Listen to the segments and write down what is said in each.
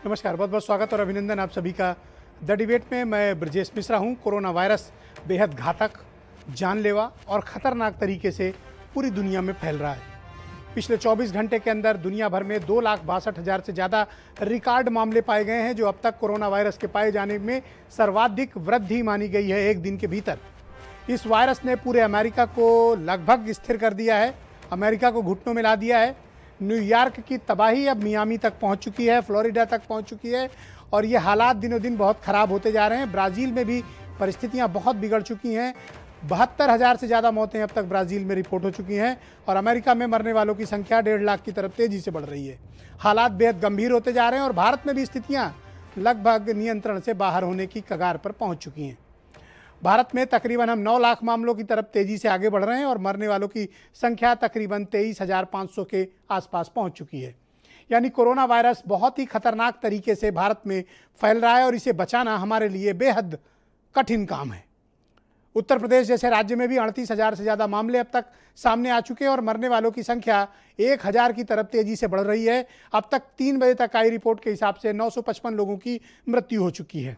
नमस्कार, बहुत बहुत स्वागत और अभिनंदन आप सभी का द डिबेट में। मैं ब्रजेश मिश्रा हूं। कोरोना वायरस बेहद घातक, जानलेवा और ख़तरनाक तरीके से पूरी दुनिया में फैल रहा है। पिछले 24 घंटे के अंदर दुनिया भर में 2,62,000 से ज़्यादा रिकॉर्ड मामले पाए गए हैं, जो अब तक कोरोना वायरस के पाए जाने में सर्वाधिक वृद्धि मानी गई है एक दिन के भीतर। इस वायरस ने पूरे अमेरिका को लगभग स्थिर कर दिया है, अमेरिका को घुटनों में ला दिया है। न्यूयॉर्क की तबाही अब मियामी तक पहुंच चुकी है, फ्लोरिडा तक पहुंच चुकी है और ये हालात दिनों दिन बहुत ख़राब होते जा रहे हैं। ब्राज़ील में भी परिस्थितियां बहुत बिगड़ चुकी हैं। 72,000 से ज़्यादा मौतें अब तक ब्राज़ील में रिपोर्ट हो चुकी हैं और अमेरिका में मरने वालों की संख्या 1.5 लाख की तरफ तेज़ी से बढ़ रही है। हालात बेहद गंभीर होते जा रहे हैं और भारत में भी स्थितियाँ लगभग नियंत्रण से बाहर होने की कगार पर पहुँच चुकी हैं। भारत में तकरीबन हम 9 लाख मामलों की तरफ तेजी से आगे बढ़ रहे हैं और मरने वालों की संख्या तकरीबन 23,500 के आसपास पहुंच चुकी है। यानी कोरोना वायरस बहुत ही खतरनाक तरीके से भारत में फैल रहा है और इसे बचाना हमारे लिए बेहद कठिन काम है। उत्तर प्रदेश जैसे राज्य में भी 38,000 से ज़्यादा मामले अब तक सामने आ चुके हैं और मरने वालों की संख्या 1,000 की तरफ तेजी से बढ़ रही है। अब तक 3 बजे तक आई रिपोर्ट के हिसाब से 955 लोगों की मृत्यु हो चुकी है।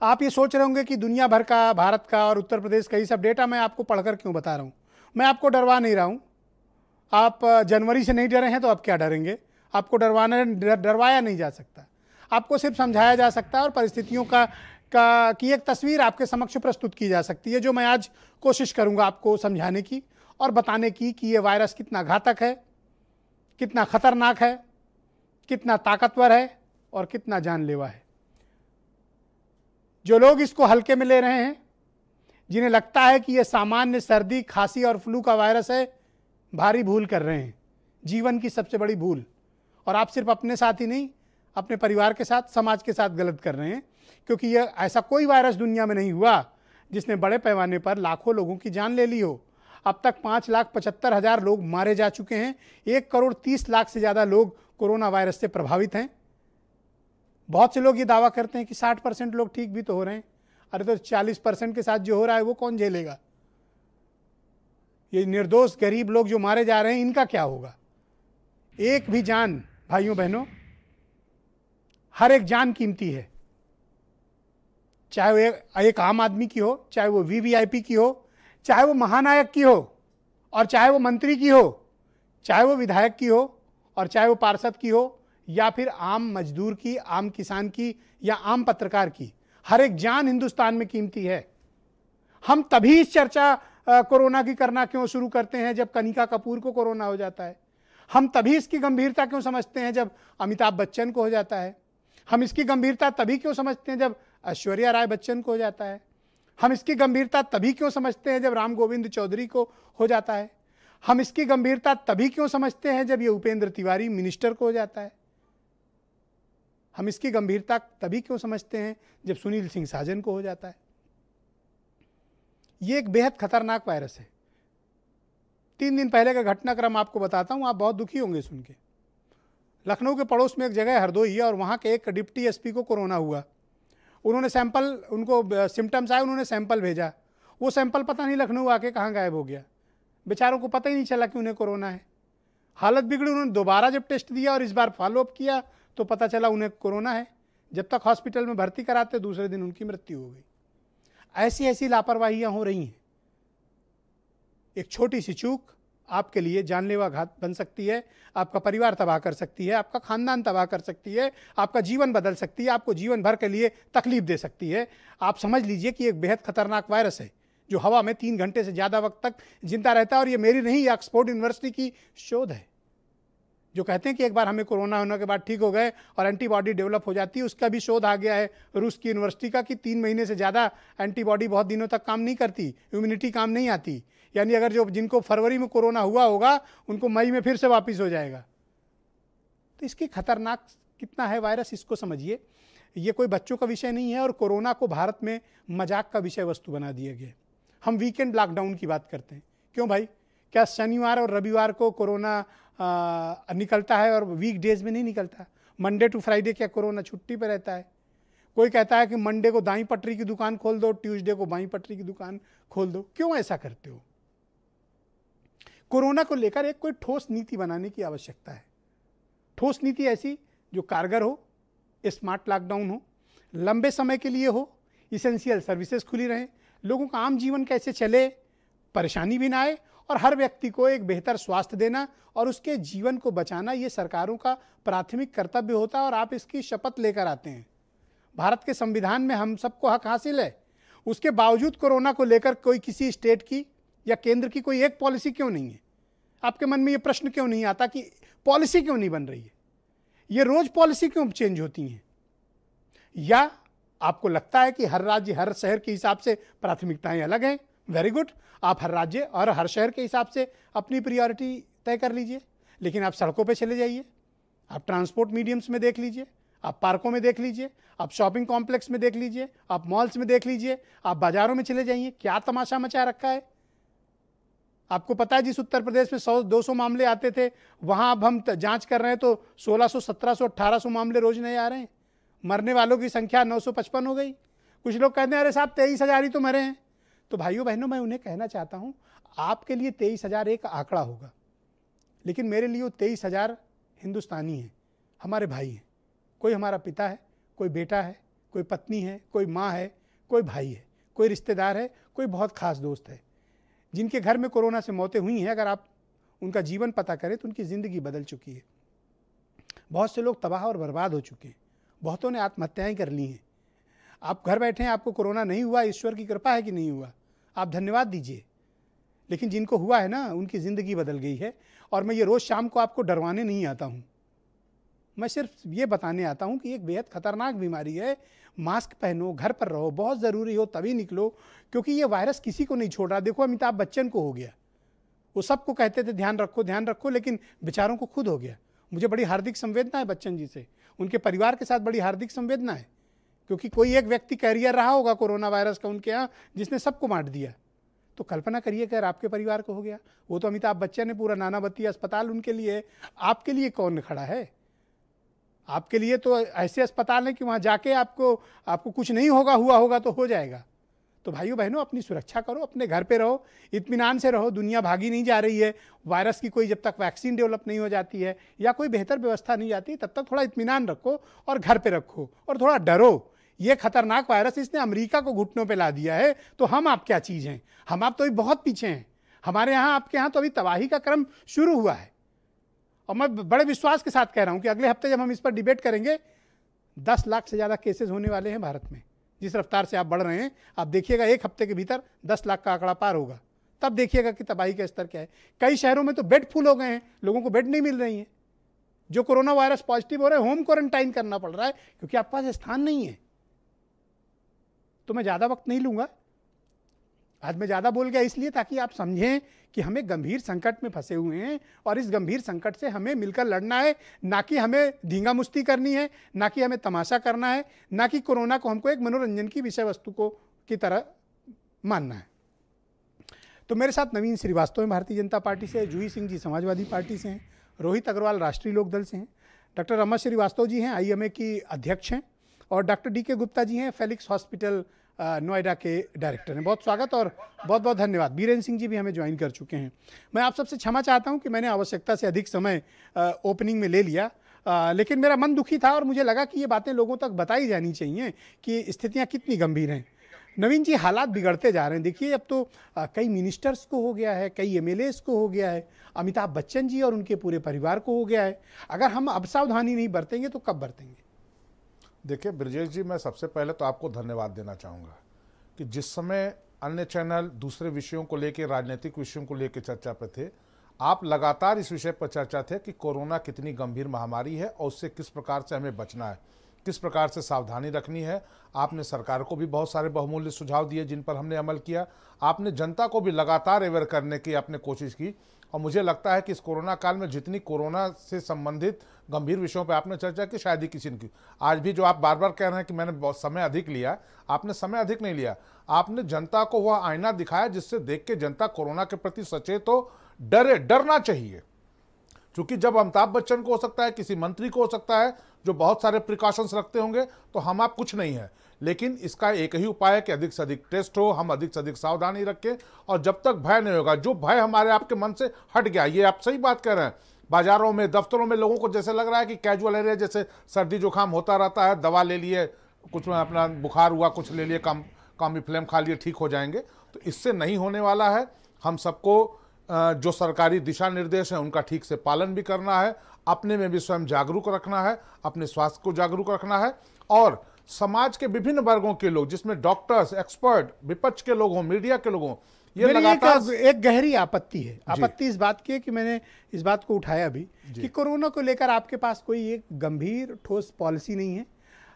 आप ये सोच रहे होंगे कि दुनिया भर का, भारत का और उत्तर प्रदेश का ये सब डेटा मैं आपको पढ़कर क्यों बता रहा हूँ। मैं आपको डरवा नहीं रहा हूँ। आप जनवरी से नहीं डरे हैं तो अब क्या डरेंगे। आपको डरवाया नहीं जा सकता, आपको सिर्फ समझाया जा सकता है और परिस्थितियों की एक तस्वीर आपके समक्ष प्रस्तुत की जा सकती है, जो मैं आज कोशिश करूँगा आपको समझाने की और बताने की कि ये वायरस कितना घातक है, कितना खतरनाक है, कितना ताकतवर है और कितना जानलेवा है। जो लोग इसको हल्के में ले रहे हैं, जिन्हें लगता है कि यह सामान्य सर्दी, खांसी और फ्लू का वायरस है, भारी भूल कर रहे हैं, जीवन की सबसे बड़ी भूल। और आप सिर्फ अपने साथ ही नहीं, अपने परिवार के साथ, समाज के साथ गलत कर रहे हैं, क्योंकि यह ऐसा कोई वायरस दुनिया में नहीं हुआ जिसने बड़े पैमाने पर लाखों लोगों की जान ले ली हो। अब तक 5,75,000 लोग मारे जा चुके हैं। 1,30,00,000 से ज़्यादा लोग कोरोना वायरस से प्रभावित हैं। बहुत से लोग ये दावा करते हैं कि 60% लोग ठीक भी तो हो रहे हैं। अरे तो 40% के साथ जो हो रहा है वो कौन झेलेगा। ये निर्दोष गरीब लोग जो मारे जा रहे हैं, इनका क्या होगा। एक भी जान, भाइयों बहनों, हर एक जान कीमती है, चाहे वो एक आम आदमी की हो, चाहे वो वीवीआईपी की हो, चाहे वो महानायक की हो और चाहे वो मंत्री की हो, चाहे वो विधायक की हो और चाहे वो पार्षद की हो, या फिर आम मजदूर की, आम किसान की या आम पत्रकार की। हर एक जान हिंदुस्तान में कीमती है। हम तभी इस चर्चा कोरोना की करना क्यों शुरू करते हैं जब कनिका कपूर को कोरोना हो जाता है। हम तभी इसकी गंभीरता क्यों समझते हैं जब अमिताभ बच्चन को हो जाता है। हम इसकी गंभीरता तभी क्यों समझते हैं जब ऐश्वर्या राय बच्चन को हो जाता है। हम इसकी गंभीरता तभी क्यों समझते हैं जब राम गोविंद चौधरी को हो जाता है। हम इसकी गंभीरता तभी क्यों समझते हैं जब ये उपेंद्र तिवारी मिनिस्टर को हो जाता है। हम इसकी गंभीरता तभी क्यों समझते हैं जब सुनील सिंह साजन को हो जाता है। ये एक बेहद खतरनाक वायरस है। 3 दिन पहले का घटनाक्रम आपको बताता हूं, आप बहुत दुखी होंगे सुन के। लखनऊ के पड़ोस में एक जगह हरदोई है और वहां के एक डिप्टी एसपी को कोरोना हुआ। उन्होंने सैंपल, उनको सिम्टम्स आए, उन्होंने सैंपल भेजा। वो सैंपल पता नहीं लखनऊ आके कहाँ गायब हो गया। बेचारों को पता ही नहीं चला कि उन्हें कोरोना है। हालत बिगड़ी। उन्होंने दोबारा जब टेस्ट दिया और इस बार फॉलोअप किया तो पता चला उन्हें कोरोना है। जब तक हॉस्पिटल में भर्ती कराते, दूसरे दिन उनकी मृत्यु हो गई। ऐसी ऐसी लापरवाहियां हो रही हैं। एक छोटी सी चूक आपके लिए जानलेवा घात बन सकती है, आपका परिवार तबाह कर सकती है, आपका खानदान तबाह कर सकती है, आपका जीवन बदल सकती है, आपको जीवन भर के लिए तकलीफ दे सकती है। आप समझ लीजिए कि एक बेहद खतरनाक वायरस है जो हवा में 3 घंटे से ज़्यादा वक्त तक जिंदा रहता है। और ये मेरी नहीं, ऑक्सफोर्ड यूनिवर्सिटी की शोध है, जो कहते हैं कि एक बार हमें कोरोना होने के बाद ठीक हो गए और एंटीबॉडी डेवलप हो जाती है। उसका भी शोध आ गया है रूस की यूनिवर्सिटी का कि 3 महीने से ज़्यादा एंटीबॉडी बहुत दिनों तक काम नहीं करती, इम्यूनिटी काम नहीं आती। यानी अगर जिनको फरवरी में कोरोना हुआ होगा, उनको मई में फिर से वापस हो जाएगा। तो इसकी खतरनाक कितना है वायरस, इसको समझिए। ये कोई बच्चों का विषय नहीं है और कोरोना को भारत में मजाक का विषय वस्तु बना दिया गया। हम वीकेंड लॉकडाउन की बात करते हैं। क्यों भाई, क्या शनिवार और रविवार को कोरोना निकलता है और वीक डेज में नहीं निकलता? मंडे टू फ्राइडे क्या कोरोना छुट्टी पर रहता है? कोई कहता है कि मंडे को दाईं पटरी की दुकान खोल दो, ट्यूसडे को बाईं पटरी की दुकान खोल दो। क्यों ऐसा करते हो? कोरोना को लेकर एक कोई ठोस नीति बनाने की आवश्यकता है। ठोस नीति ऐसी जो कारगर हो, स्मार्ट लॉकडाउन हो, लंबे समय के लिए हो, इसेंशियल सर्विसेज खुली रहें, लोगों का आम जीवन कैसे चले, परेशानी भी ना आए, और हर व्यक्ति को एक बेहतर स्वास्थ्य देना और उसके जीवन को बचाना, ये सरकारों का प्राथमिक कर्तव्य होता है और आप इसकी शपथ लेकर आते हैं। भारत के संविधान में हम सबको हक हासिल है, उसके बावजूद कोरोना को लेकर कोई किसी स्टेट की या केंद्र की कोई एक पॉलिसी क्यों नहीं है? आपके मन में ये प्रश्न क्यों नहीं आता कि पॉलिसी क्यों नहीं बन रही है? ये रोज पॉलिसी क्यों चेंज होती हैं? या आपको लगता है कि हर राज्य हर शहर के हिसाब से प्राथमिकताएं अलग हैं? वेरी गुड, आप हर राज्य और हर शहर के हिसाब से अपनी प्रायोरिटी तय कर लीजिए, लेकिन आप सड़कों पे चले जाइए, आप ट्रांसपोर्ट मीडियम्स में देख लीजिए, आप पार्कों में देख लीजिए, आप शॉपिंग कॉम्प्लेक्स में देख लीजिए, आप मॉल्स में देख लीजिए, आप बाजारों में चले जाइए, क्या तमाशा मचा रखा है। आपको पता है जिस उत्तर प्रदेश में 100-200 मामले आते थे, वहां अब हम जांच कर रहे हैं तो 1600, 1700, 1800 मामले रोज नए आ रहे हैं। मरने वालों की संख्या 955 हो गई। कुछ लोग कहते हैं अरे साहब 23,000 ही तो मरे हैं। तो भाइयों बहनों, मैं उन्हें कहना चाहता हूं, आपके लिए 23,000 एक आंकड़ा होगा, लेकिन मेरे लिए वो 23,000 हिंदुस्तानी हैं, हमारे भाई हैं। कोई हमारा पिता है, कोई बेटा है, कोई पत्नी है, कोई माँ है, कोई भाई है, कोई रिश्तेदार है, कोई बहुत खास दोस्त है, जिनके घर में कोरोना से मौतें हुई हैं। अगर आप उनका जीवन पता करें तो उनकी ज़िंदगी बदल चुकी है। बहुत से लोग तबाह और बर्बाद हो चुके हैं, बहुतों ने आत्महत्याएं कर ली हैं। आप घर बैठे हैं, आपको कोरोना नहीं हुआ, ईश्वर की कृपा है कि नहीं हुआ, आप धन्यवाद दीजिए। लेकिन जिनको हुआ है ना, उनकी ज़िंदगी बदल गई है। और मैं ये रोज़ शाम को आपको डरवाने नहीं आता हूँ, मैं सिर्फ ये बताने आता हूँ कि एक बेहद खतरनाक बीमारी है। मास्क पहनो, घर पर रहो, बहुत ज़रूरी हो तभी निकलो, क्योंकि ये वायरस किसी को नहीं छोड़ रहा। देखो अमिताभ बच्चन को हो गया, वो सबको कहते थे ध्यान रखो, लेकिन बेचारों को खुद हो गया। मुझे बड़ी हार्दिक संवेदना है बच्चन जी से, उनके परिवार के साथ बड़ी हार्दिक संवेदना है, क्योंकि कोई एक व्यक्ति कैरियर रहा होगा कोरोना वायरस का उनके यहाँ, जिसने सबको बांट दिया। तो कल्पना करिए अगर आपके परिवार को हो गया। वो तो अमिताभ बच्चन ने पूरा नानावती अस्पताल उनके लिए, आपके लिए कौन खड़ा है? आपके लिए तो ऐसे अस्पताल है कि वहाँ जाके आपको कुछ नहीं हुआ होगा तो हो जाएगा। तो भाइयों बहनों, अपनी सुरक्षा करो, अपने घर पे रहो, इत्मीनान से रहो। दुनिया भागी नहीं जा रही है वायरस की, कोई जब तक वैक्सीन डेवलप नहीं हो जाती है या कोई बेहतर व्यवस्था नहीं जाती, तब तक थोड़ा इत्मीनान रखो और घर पे रखो और थोड़ा डरो। ये खतरनाक वायरस इसने अमेरिका को घुटनों पे ला दिया है, तो हम आप क्या चीज़ हैं? हम आप तो अभी बहुत पीछे हैं। हमारे यहाँ, आपके यहाँ तो अभी तबाही का क्रम शुरू हुआ है। और मैं बड़े विश्वास के साथ कह रहा हूँ कि अगले हफ्ते जब हम इस पर डिबेट करेंगे, 10 लाख से ज़्यादा केसेस होने वाले हैं भारत में। जिस रफ्तार से आप बढ़ रहे हैं, आप देखिएगा एक हफ्ते के भीतर 10 लाख का आंकड़ा पार होगा, तब देखिएगा कि तबाही का स्तर क्या है। कई शहरों में तो बेड फुल हो गए हैं, लोगों को बेड नहीं मिल रही है। जो कोरोना वायरस पॉजिटिव हो रहे हैं, होम क्वारंटाइन करना पड़ रहा है, क्योंकि आपके पास स्थान नहीं है। तो मैं ज़्यादा वक्त नहीं लूँगा, आज मैं ज़्यादा बोल गया इसलिए ताकि आप समझें कि हमें गंभीर संकट में फंसे हुए हैं और इस गंभीर संकट से हमें मिलकर लड़ना है, ना कि हमें धींगा मुश्ती करनी है, ना कि हमें तमाशा करना है, ना कि कोरोना को हमको एक मनोरंजन की विषय वस्तु की तरह मानना है। तो मेरे साथ नवीन श्रीवास्तव हैं भारतीय जनता पार्टी से, जूही सिंह जी समाजवादी पार्टी से हैं, रोहित अग्रवाल राष्ट्रीय लोकदल से हैं, डॉक्टर रमन श्रीवास्तव जी हैं IMA की अध्यक्ष हैं, और डॉक्टर DK गुप्ता जी हैं फेलिक्स हॉस्पिटल नोएडा के डायरेक्टर हैं। बहुत स्वागत और बहुत बहुत धन्यवाद। बीरेन सिंह जी भी हमें ज्वाइन कर चुके हैं। मैं आप सबसे क्षमा चाहता हूं कि मैंने आवश्यकता से अधिक समय ओपनिंग में ले लिया, लेकिन मेरा मन दुखी था और मुझे लगा कि ये बातें लोगों तक बताई जानी चाहिए कि स्थितियां कितनी गंभीर हैं। नवीन जी, हालात बिगड़ते जा रहे हैं। देखिए, अब तो कई मिनिस्टर्स को हो गया है, कई MLAs को हो गया है, अमिताभ बच्चन जी और उनके पूरे परिवार को हो गया है। अगर हम अब सावधानी नहीं बरतेंगे तो कब बरतेंगे? देखिए ब्रजेश जी, मैं सबसे पहले तो आपको धन्यवाद देना चाहूँगा कि जिस समय अन्य चैनल दूसरे विषयों को लेकर, राजनीतिक विषयों को लेकर चर्चा पर थे, आप लगातार इस विषय पर चर्चा थे कि कोरोना कितनी गंभीर महामारी है और उससे किस प्रकार से हमें बचना है, किस प्रकार से सावधानी रखनी है। आपने सरकार को भी बहुत सारे बहुमूल्य सुझाव दिए जिन पर हमने अमल किया। आपने जनता को भी लगातार अवेयर करने की आपने कोशिश की, और मुझे लगता है कि इस कोरोना काल में जितनी कोरोना से संबंधित गंभीर विषयों पर आपने चर्चा की, शायद ही किसी ने की। आज भी जो आप बार बार कह रहे हैं कि मैंने बहुत समय अधिक लिया, आपने समय अधिक नहीं लिया। आपने जनता को वह आईना दिखाया जिससे देख के जनता कोरोना के प्रति सचेत हो, डरना चाहिए। क्योंकि जब अमिताभ बच्चन को हो सकता है, किसी मंत्री को हो सकता है जो बहुत सारे प्रिकॉशंस रखते होंगे, तो हम आप कुछ नहीं है। लेकिन इसका एक ही उपाय है कि अधिक से अधिक टेस्ट हो, हम अधिक से अधिक सावधानी रखें, और जब तक भय नहीं होगा, जो भय हमारे आपके मन से हट गया, ये आप सही बात कह रहे हैं, बाजारों में, दफ्तरों में लोगों को जैसे लग रहा है कि कैजुअल एरिया, जैसे सर्दी जुकाम होता रहता है, दवा ले लिए, कुछ अपना बुखार हुआ कुछ ले लिए, कॉम्बिफ्लेम खा लिए, ठीक हो जाएंगे। तो इससे नहीं होने वाला है। हम सबको जो सरकारी दिशा निर्देश हैं उनका ठीक से पालन भी करना है, अपने में भी स्वयं जागरूक रखना है, अपने स्वास्थ्य को जागरूक रखना है, और समाज के विभिन्न वर्गों के लोग, जिसमें डॉक्टर्स, एक्सपर्ट, विपक्ष के लोग हों, मीडिया के लोग हों, ये लगातार एक गहरी आपत्ति है। आपत्ति इस बात की है कि मैंने इस बात को उठाया भी कि कोरोना को लेकर आपके पास कोई एक गंभीर ठोस पॉलिसी नहीं है।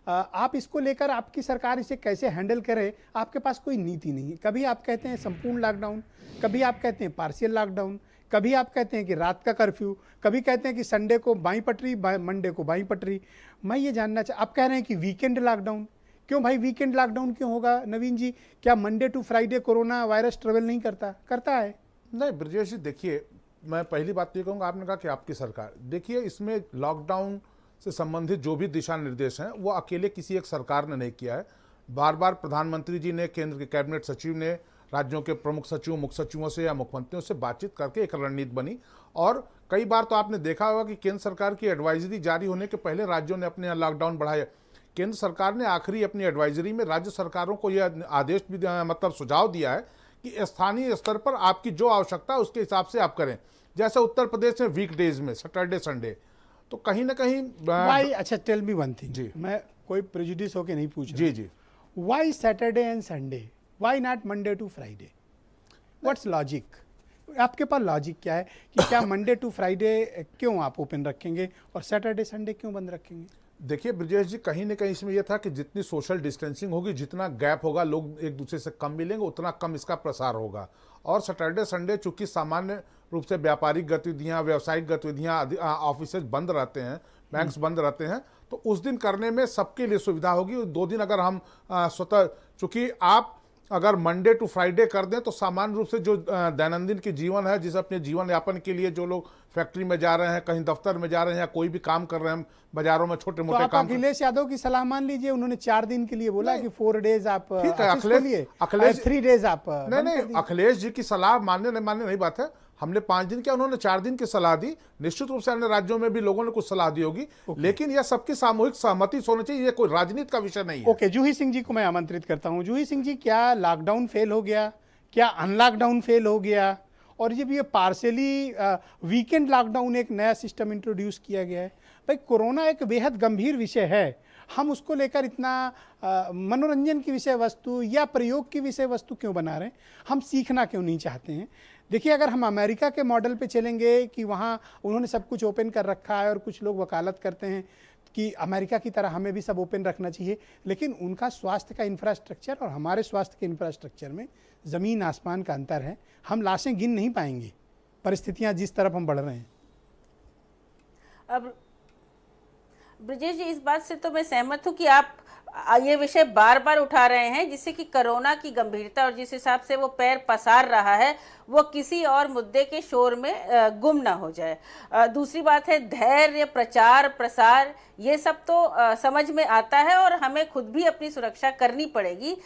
आप इसको लेकर आपकी सरकार इसे कैसे हैंडल करे, आपके पास कोई नीति नहीं है। कभी आप कहते हैं संपूर्ण लॉकडाउन, कभी आप कहते हैं पार्शियल लॉकडाउन, कभी आप कहते हैं कि रात का कर्फ्यू, कभी कहते हैं कि संडे को बाईं पटरी, मंडे को बाईं पटरी। मैं ये जानना आप कह रहे हैं कि वीकेंड लॉकडाउन, क्यों भाई वीकेंड लॉकडाउन क्यों होगा नवीन जी? क्या Monday to Friday corona virus travel नहीं करता? करता है। नहीं ब्रजेश जी, देखिए मैं पहली बात ये कहूँगा, आपने कहा कि आपकी सरकार, देखिए इसमें लॉकडाउन से संबंधित जो भी दिशा निर्देश हैं वो अकेले किसी एक सरकार ने नहीं किया है। बार बार प्रधानमंत्री जी ने, केंद्र के कैबिनेट सचिव ने, राज्यों के प्रमुख सचिवों, मुख्य सचिवों से या मुख्यमंत्रियों से बातचीत करके एक रणनीति बनी। और कई बार तो आपने देखा होगा कि केंद्र सरकार की एडवाइजरी जारी होने के पहले राज्यों ने अपने लॉकडाउन बढ़ाया। केंद्र सरकार ने आखिरी अपनी एडवाइजरी में राज्य सरकारों को यह आदेश भी मतलब सुझाव दिया है कि स्थानीय स्तर पर आपकी जो आवश्यकता है उसके हिसाब से आप करें। जैसे उत्तर प्रदेश में वीकडेज में सैटरडे संडे, तो कहीं ना कहीं अच्छा टेल मी वन थिंग जी, मैं कोई प्रेजुडिस होके नहीं पूछ रहा जी, why Saturday and Sunday, why not Monday to Friday? What's logic? आपके पास लॉजिक क्या है कि क्या मंडे टू फ्राइडे क्यों आप ओपन रखेंगे और सैटरडे संडे क्यों बंद रखेंगे? देखिए ब्रजेश जी, कहीं ना कहीं इसमें यह था कि जितनी सोशल डिस्टेंसिंग होगी, जितना गैप होगा, लोग एक दूसरे से कम मिलेंगे, उतना कम इसका प्रसार होगा। और सैटरडे संडे चूंकि सामान्य रूप से व्यापारिक गतिविधियां, व्यावसायिक गतिविधियां, ऑफिस बंद रहते हैं, बैंक्स बंद रहते हैं, तो उस दिन करने में सबके लिए सुविधा होगी। 2 दिन अगर हम स्वतः, चूंकि आप अगर मंडे टू फ्राइडे कर दें तो सामान्य रूप से जो दैनंदिन की जीवन है, जिस अपने जीवन यापन के लिए जो लोग फैक्ट्री में जा रहे हैं, कहीं दफ्तर में जा रहे हैं, या कोई भी काम कर रहे हैं, बाजारों में छोटे मोटे काम। अखिलेश यादव की सलाह मान लीजिए, उन्होंने 4 दिन के लिए बोला कि 4 डेज आप, ठीक है, अखिलेश 3 डेज आप नहीं, अखिलेश जी की सलाह मानने नहीं बात है। हमने 5 दिन किया, उन्होंने 4 दिन की सलाह दी। निश्चित रूप से अन्य राज्यों में भी लोगों ने कुछ सलाह दी होगी, लेकिन यह सबकी सामूहिक सहमति होनी चाहिए, ये कोई राजनीति का विषय नहीं है। ओके, जूही सिंह जी को मैं आमंत्रित करता हूं। जूही सिंह जी, क्या लॉकडाउन फेल हो गया? क्या अनलॉकडाउन फेल हो गया? और जब ये पार्शियली वीकेंड लॉकडाउन, एक नया सिस्टम इंट्रोड्यूस किया गया है, भाई कोरोना एक बेहद गंभीर विषय है, हम उसको लेकर इतना मनोरंजन की विषय वस्तु या प्रयोग की विषय वस्तु क्यों बना रहे हैं? हम सीखना क्यों नहीं चाहते हैं? देखिए, अगर हम अमेरिका के मॉडल पे चलेंगे कि वहाँ उन्होंने सब कुछ ओपन कर रखा है और कुछ लोग वकालत करते हैं कि अमेरिका की तरह हमें भी सब ओपन रखना चाहिए, लेकिन उनका स्वास्थ्य का इंफ्रास्ट्रक्चर और हमारे स्वास्थ्य के इंफ्रास्ट्रक्चर में ज़मीन आसमान का अंतर है। हम लाशें गिन नहीं पाएंगे, परिस्थितियाँ जिस तरफ हम बढ़ रहे हैं। अब ब्रजेश जी, इस बात से तो मैं सहमत हूँ कि आप ये विषय बार बार उठा रहे हैं, जिससे कि कोरोना की गंभीरता और जिस हिसाब से वो पैर पसार रहा है वो किसी और मुद्दे के शोर में गुम ना हो जाए। दूसरी बात है धैर्य, प्रचार प्रसार, ये सब तो समझ में आता है और हमें खुद भी अपनी सुरक्षा करनी पड़ेगी।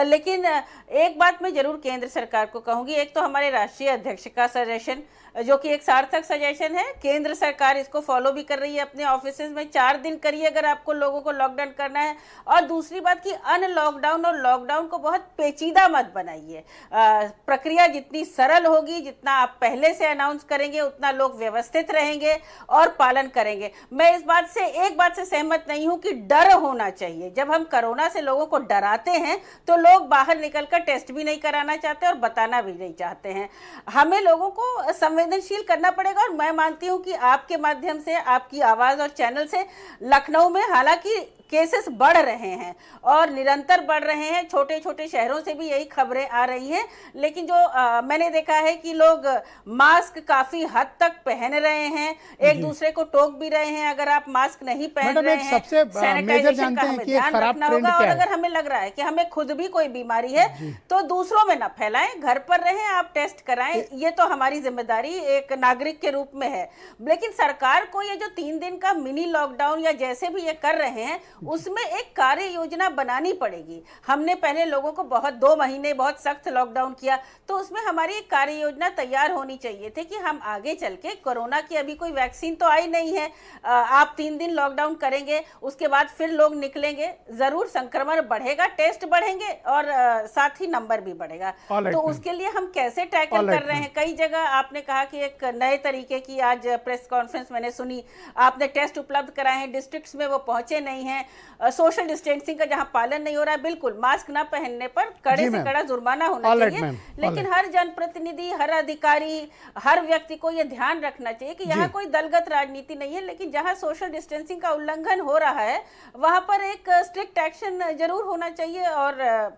लेकिन एक बात मैं जरूर केंद्र सरकार को कहूँगी, एक तो हमारे राष्ट्रीय अध्यक्ष का सजेशन, जो कि एक सार्थक सजेशन है, केंद्र सरकार इसको फॉलो भी कर रही है अपने ऑफिसेज में। 4 दिन करिए अगर आपको लोगों को लॉकडाउन करना है। और दूसरी बात कि अनलॉकडाउन और लॉकडाउन को बहुत पेचीदा मत बनाइए। प्रक्रिया जितनी सरल होगी, जितना आप पहले से अनाउंस करेंगे, उतना लोग व्यवस्थित रहेंगे और पालन करेंगे। मैं इस बात से एक बात से सहमत नहीं हूं कि डर होना चाहिए। जब हम कोरोना से लोगों को डराते हैं तो लोग बाहर निकलकर टेस्ट भी नहीं कराना चाहते और बताना भी नहीं चाहते हैं। हमें लोगों को संवेदनशील करना पड़ेगा। और मैं मानती हूं कि आपके माध्यम से, आपकी आवाज और चैनल से लखनऊ में हालांकि केसेस बढ़ रहे हैं और निरंतर बढ़ रहे हैं, छोटे छोटे शहरों से भी यही खबरें आ रही हैं, लेकिन जो मैंने देखा है कि लोग मास्क काफी हद तक पहन रहे हैं, एक दूसरे को टोक भी रहे हैं अगर आप मास्क नहीं पहन रहे हैं। सैनिटाइजेशन का हमें ध्यान रखना होगा। और अगर हमें लग रहा है कि हमें खुद भी कोई बीमारी है तो दूसरों में ना फैलाएं, घर पर रहें, आप टेस्ट कराएं। ये तो हमारी जिम्मेदारी एक नागरिक के रूप में है। लेकिन सरकार को ये जो 3 दिन का मिनी लॉकडाउन या जैसे भी ये कर रहे हैं उसमें एक कार्य योजना बनानी पड़ेगी। हमने पहले लोगों को 2 महीने बहुत सख्त लॉकडाउन किया, तो उसमें हमारी एक कार्य योजना तैयार होनी चाहिए थी कि हम आगे चल के, कोरोना की अभी कोई वैक्सीन तो आई नहीं है, आप 3 दिन लॉकडाउन करेंगे, उसके बाद फिर लोग निकलेंगे, जरूर संक्रमण बढ़ेगा, टेस्ट बढ़ेंगे और साथ ही नंबर भी बढ़ेगा। तो उसके लिए हम कैसे टैकल कर रहे हैं? कई जगह आपने कहा कि एक नए तरीके की आज प्रेस कॉन्फ्रेंस मैंने सुनी, आपने टेस्ट उपलब्ध कराए हैं, डिस्ट्रिक्ट्स में वो पहुंचे नहीं हैं, सोशल डिस्टेंसिंग का जहां पालन नहीं हो रहा है, बिल्कुल मास्क ना पहनने पर कड़े से कड़ा जुर्माना होना चाहिए। लेकिन हर जनप्रतिनिधि, हर अधिकारी, हर व्यक्ति को यह ध्यान रखना चाहिए कि यहाँ कोई दलगत राजनीति नहीं है, लेकिन जहाँ सोशल डिस्टेंसिंग का उल्लंघन हो रहा है वहां पर एक स्ट्रिक्ट एक्शन जरूर होना चाहिए और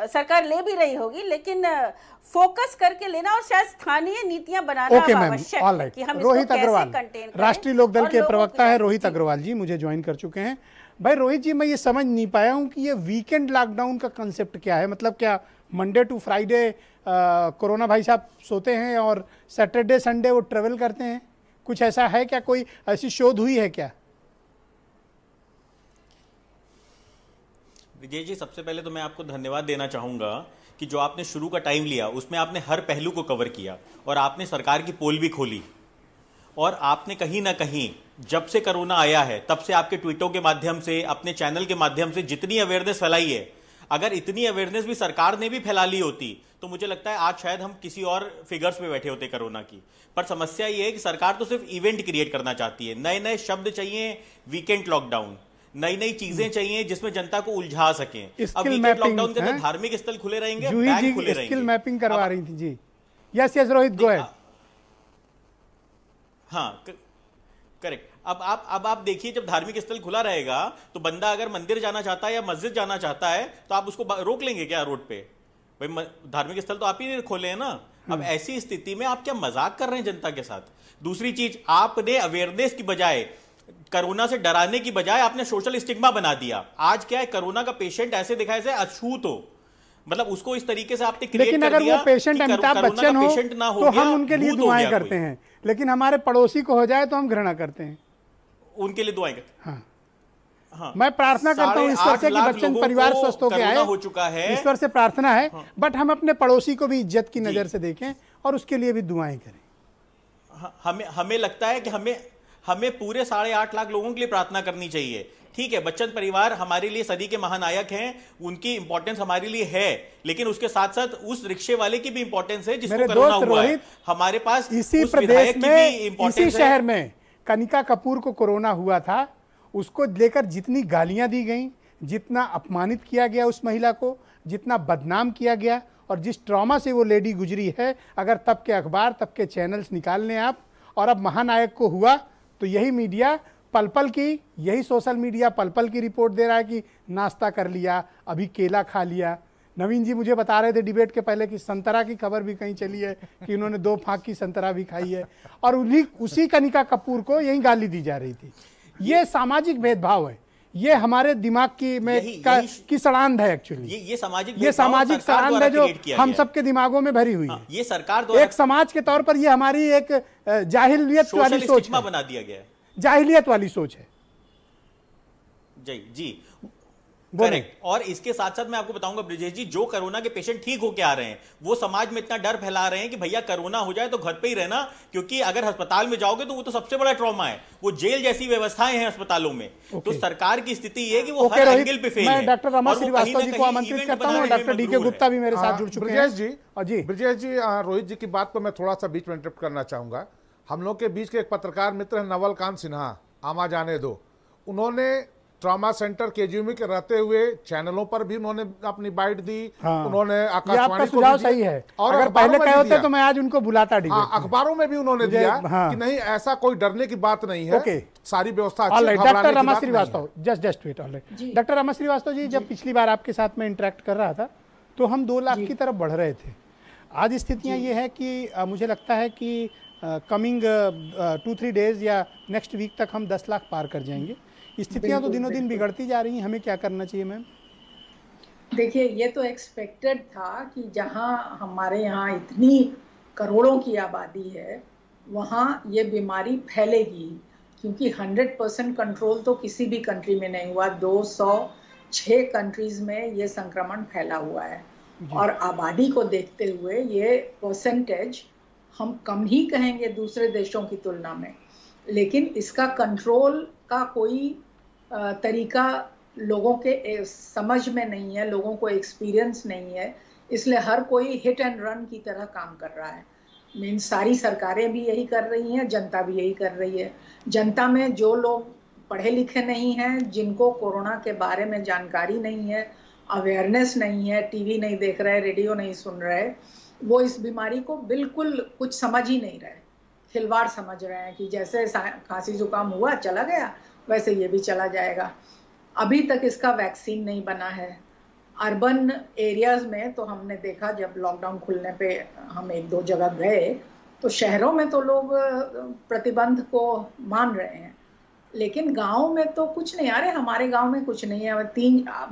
सरकार ले भी रही होगी, लेकिन फोकस करके लेना और शायद स्थानीय नीतियां बनाना आवश्यक है कि हम रोहित अग्रवाल, राष्ट्रीय लोकदल के प्रवक्ता है रोहित अग्रवाल जी, मुझे ज्वाइन कर चुके हैं। भाई रोहित जी, मैं ये समझ नहीं पाया हूं कि ये वीकेंड लॉकडाउन का कंसेप्ट क्या है। मतलब क्या मंडे टू फ्राइडे कोरोना भाई साहब सोते हैं और सैटरडे संडे वो ट्रेवल करते हैं? कुछ ऐसा है क्या? कोई ऐसी शोध हुई है क्या? विजय जी, सबसे पहले तो मैं आपको धन्यवाद देना चाहूंगा कि जो आपने शुरू का टाइम लिया उसमें आपने हर पहलू को कवर किया और आपने सरकार की पोल भी खोली और आपने कहीं ना कहीं जब से कोरोना आया है तब से आपके ट्वीटों के माध्यम से, अपने चैनल के माध्यम से जितनी अवेयरनेस फैलाई है, अगर इतनी अवेयरनेस भी सरकार ने भी फैला ली होती तो मुझे लगता है आज शायद हम किसी और फिगर्स पे बैठे होते कोरोना की। पर समस्या ये है कि सरकार तो सिर्फ इवेंट क्रिएट करना चाहती है, नए नए शब्द चाहिए, वीकेंड लॉकडाउन, नई नई चीजें चाहिए जिसमें जनता को उलझा सकें। अब वीकेंड लॉकडाउन के अंदर धार्मिक स्थल खुले रहेंगे, बैंक खुले रहेंगे। स्किल मैपिंग करवा रही थी जी। Yes Rohit, go ahead. हाँ करेक्ट। अब आप देखिए, जब धार्मिक स्थल खुला रहेगा तो बंदा अगर मंदिर जाना चाहता है या मस्जिद जाना चाहता है तो आप उसको रोक लेंगे क्या रोड पे? भाई धार्मिक स्थल तो आप ही खोले हैं ना। अब ऐसी स्थिति में आप क्या मजाक कर रहे हैं जनता के साथ? दूसरी चीज, आपने अवेयरनेस की बजाय, कोरोना से डराने की बजाय आपने सोशल स्टिग्मा बना दिया। आज क्या है, कोरोना का पेशेंट ऐसे दिखाए जैसे अछूत हो, मतलब उसको इस तरीके से आपने क्रिएट कर दिया। लेकिन अगर वो पेशेंट अमिताभ बच्चन हो तो हम उनके लिए दुआएं करते हैं, लेकिन हमारे पड़ोसी को हो जाए तो हम घृणा करते हैं, उनके लिए दुआएं करते हैं। हाँ, मैं प्रार्थना करता हूँ ईश्वर से कि बच्चन परिवार स्वस्थ होकर आए, हो चुका है, ईश्वर से प्रार्थना है। बट हम अपने पड़ोसी को भी इज्जत की नजर से देखें और उसके लिए भी दुआएं करें। हमें लगता है कि हमें पूरे 8.5 लाख लोगों के लिए प्रार्थना करनी चाहिए। ठीक है, बच्चन परिवार हमारे लिए सदी के महानायक हैं, उनकी इंपॉर्टेंस हमारे लिए है, लेकिन उसके साथ साथ उस रिक्शे वाले की भी इंपॉर्टेंस है जिसको कोरोना हुआ है। हमारे पास इसी प्रदेश में, इसी शहर में कनिका कपूर को कोरोना हुआ था, उसको लेकर जितनी गालियां दी गई, जितना अपमानित किया गया उस महिला को, जितना बदनाम किया गया और जिस ट्रॉमा से वो लेडी गुजरी है, अगर तब के अखबार, तब के चैनल्स निकाल लें आप, और अब महानायक को हुआ तो यही मीडिया पल-पल की, यही सोशल मीडिया पल-पल की रिपोर्ट दे रहा है कि नाश्ता कर लिया, अभी केला खा लिया। नवीन जी मुझे बता रहे थे डिबेट के पहले कि संतरा की खबर भी कहीं चली है कि उन्होंने 2 फांक की संतरा भी खाई है, और उसी कनिका कपूर को यही गाली दी जा रही थी। ये सामाजिक भेदभाव है, ये हमारे दिमाग की सड़ांध है एक्चुअली। ये सामाजिक सड़ांध है जो हम सबके दिमागों में भरी हुई है। ये सरकार एक समाज के तौर पर ये हमारी एक जाहिलियत वाली सोच है, बना दिया गया है, जाहिलियत वाली सोच है। जी करेक्ट। और इसके साथ साथ मैं आपको बताऊंगा ब्रिजेश जी, जो कोरोना के पेशेंट ठीक होके आ रहे हैं वो समाज में इतना डर फैला रहे हैं कि भैया कोरोना हो जाए तो घर पे ही रहना, क्योंकि अगर अस्पताल में जाओगे तो वो तो सबसे बड़ा ट्रॉमा है, वो जेल जैसी व्यवस्थाएं हैं अस्पताल में। तो सरकार की स्थिति ये है कि वो हर एंगल पे फेल है। मैं डॉक्टर रमा श्रीवास्तव जी को आमंत्रित करता हूं, डॉक्टर डीके गुप्ता भी मेरे साथ जुड़ चुके हैं। ब्रजेश जी, रोहित जी की बात पर मैं थोड़ा सा बीच में इंटरप्ट करना चाहूंगा। हम लोग के बीच के एक पत्रकार मित्र हैं नवल कांत सिन्हा, आमा जाने दो, उन्होंने ट्रॉमा सेंटर केजीएमयू के रहते हुए चैनलों पर भी उन्होंने अपनी बाइट दी। उन्होंने आकाशवाणी को भी सही है, और अगर पहले कहे होते तो मैं आज उनको बुलाता। अखबारों में भी उन्होंने दिया कि नहीं, ऐसा कोई डरने की बात नहीं है, सारी व्यवस्था अच्छी है। Doctor Rama Shrivastava, just wait, alright. Doctor Rama Shrivastava ji, जब पिछली बार आपके साथ में इंटरेक्ट कर रहा था तो हम 2 लाख की तरफ बढ़ रहे थे। आज स्थितियां ये है कि मुझे लगता है कि कमिंग 2-3 डेज या नेक्स्ट वीक तक हम 10 लाख पार कर जाएंगे। स्थितियां तो दिनों दिन बिगड़ती जा रही हैं, हमें क्या करना चाहिए मैम? देखिए, ये तो एक्सपेक्टेड था कि जहां हमारे यहाँ इतनी करोड़ों की आबादी है वहाँ ये बीमारी फैलेगी, क्योंकि 100% कंट्रोल तो किसी भी कंट्री में नहीं हुआ। 206 कंट्रीज में ये संक्रमण फैला हुआ है और आबादी को देखते हुए ये परसेंटेज हम कम ही कहेंगे दूसरे देशों की तुलना में, लेकिन इसका कंट्रोल का कोई तरीका लोगों के समझ में नहीं है, लोगों को एक्सपीरियंस नहीं है, इसलिए हर कोई हिट एंड रन की तरह काम कर रहा है। मीन सारी सरकारें भी यही कर रही हैं, जनता भी यही कर रही है। जनता में जो लोग पढ़े लिखे नहीं हैं, जिनको कोरोना के बारे में जानकारी नहीं है, अवेयरनेस नहीं है, टीवी नहीं देख रहे, रेडियो नहीं सुन रहे, वो इस बीमारी को बिल्कुल कुछ समझ ही नहीं रहे, खिलवाड़ समझ रहे हैं कि जैसे खांसी जुकाम हुआ चला गया वैसे ये भी चला जाएगा। अभी तक इसका वैक्सीन नहीं बना है। अर्बन एरियाज में तो हमने देखा, जब लॉकडाउन खुलने पे हम 1-2 जगह गए तो शहरों में तो लोग प्रतिबंध को मान रहे हैं, लेकिन गांव में तो कुछ नहीं। अरे हमारे गांव में कुछ नहीं है।